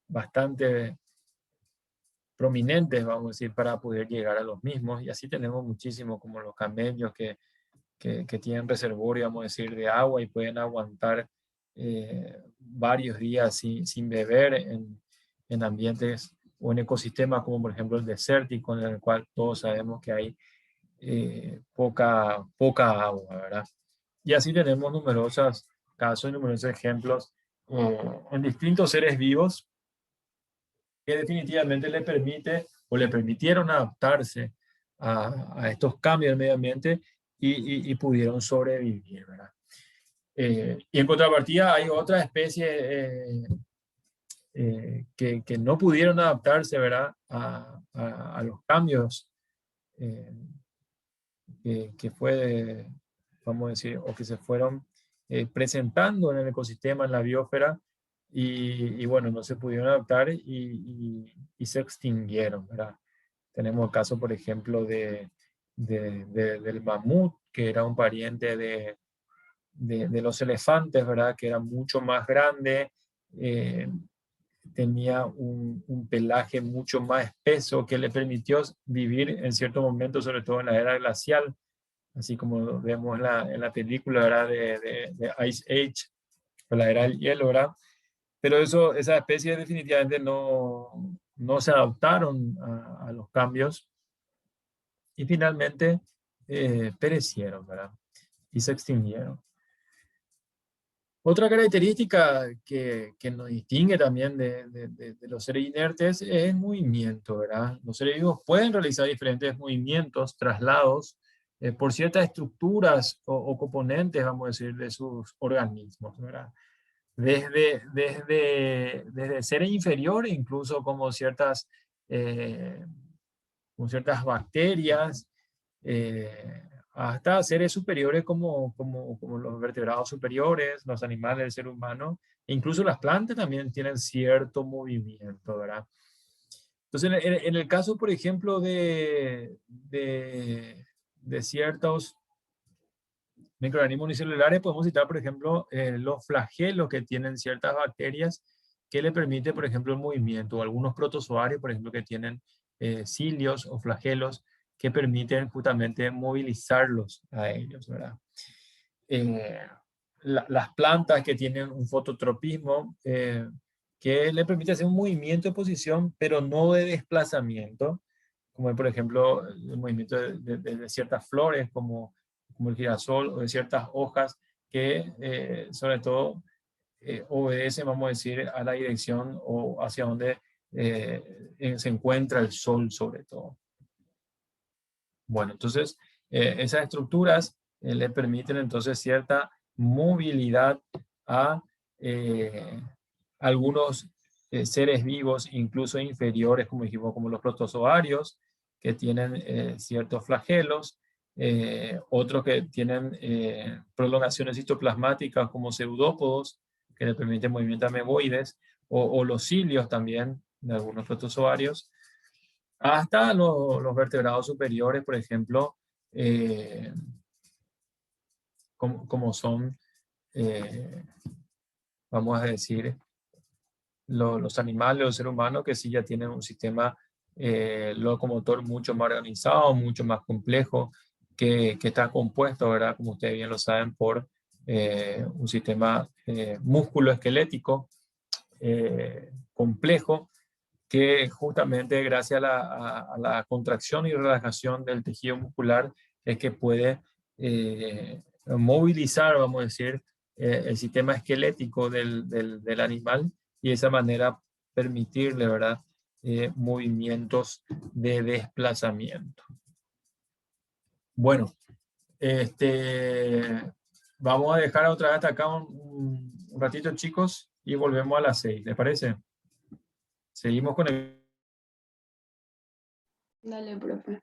bastante prominentes, vamos a decir, para poder llegar a los mismos. Y así tenemos muchísimos, como los camellos que tienen reservorio, vamos a decir, de agua y pueden aguantar varios días sin beber en ambientes o en ecosistemas como por ejemplo el desértico, en el cual todos sabemos que hay poca agua, ¿verdad? Y así tenemos numerosos casos y numerosos ejemplos en distintos seres vivos que definitivamente le permitieron adaptarse a estos cambios del medio ambiente y pudieron sobrevivir, ¿verdad? Y en contrapartida hay otras especies que no pudieron adaptarse, ¿verdad?, a los cambios que fue, vamos a decir, o que se fueron presentando en el ecosistema, en la biosfera, y bueno, no se pudieron adaptar y se extinguieron, ¿verdad? Tenemos el caso, por ejemplo, del mamut, que era un pariente de los elefantes, ¿verdad?, que era mucho más grande, tenía un pelaje mucho más espeso que le permitió vivir en cierto momento, sobre todo en la era glacial, así como vemos en la película, ¿verdad?, de Ice Age, o la era del hielo, ¿verdad? Pero esas especies definitivamente no se adaptaron a los cambios y finalmente perecieron, ¿verdad?, y se extinguieron. Otra característica que nos distingue también de los seres inertes es el movimiento, ¿verdad? Los seres vivos pueden realizar diferentes movimientos, traslados, por ciertas estructuras o componentes, vamos a decir, de sus organismos, ¿verdad? Desde seres inferiores, incluso como ciertas bacterias, hasta seres superiores como los vertebrados superiores, los animales, el ser humano, e incluso las plantas también tienen cierto movimiento, ¿verdad? Entonces, en el caso, por ejemplo, de ciertos microorganismos unicelulares, podemos citar, por ejemplo, los flagelos que tienen ciertas bacterias que le permiten, por ejemplo, el movimiento, o algunos protozoarios, por ejemplo, que tienen cilios o flagelos que permiten justamente movilizarlos a ellos, ¿verdad? Las plantas que tienen un fototropismo que le permite hacer un movimiento de posición, pero no de desplazamiento, como por ejemplo el movimiento de ciertas flores, como el girasol, o de ciertas hojas que sobre todo obedecen, vamos a decir, a la dirección o hacia donde se encuentra el sol, sobre todo. Bueno, entonces esas estructuras le permiten entonces cierta movilidad a algunos seres vivos, incluso inferiores, como dijimos, como los protozoarios, que tienen ciertos flagelos, otros que tienen prolongaciones citoplasmáticas como pseudópodos, que le permiten movimientos ameboides, o los cilios también de algunos protozoarios, hasta los vertebrados superiores, por ejemplo, como son, vamos a decir, los animales o el ser humano, que sí ya tienen un sistema locomotor mucho más organizado, mucho más complejo, que está compuesto, ¿verdad? Como ustedes bien lo saben, por un sistema músculo-esquelético complejo, que justamente gracias a la contracción y relajación del tejido muscular es que puede movilizar, vamos a decir, el sistema esquelético del animal, y de esa manera permitirle, ¿verdad?, movimientos de desplazamiento. Bueno, vamos a dejar otra vez hasta acá un ratito, chicos, y volvemos a las 6, ¿les parece? Seguimos con el... Dale, profe.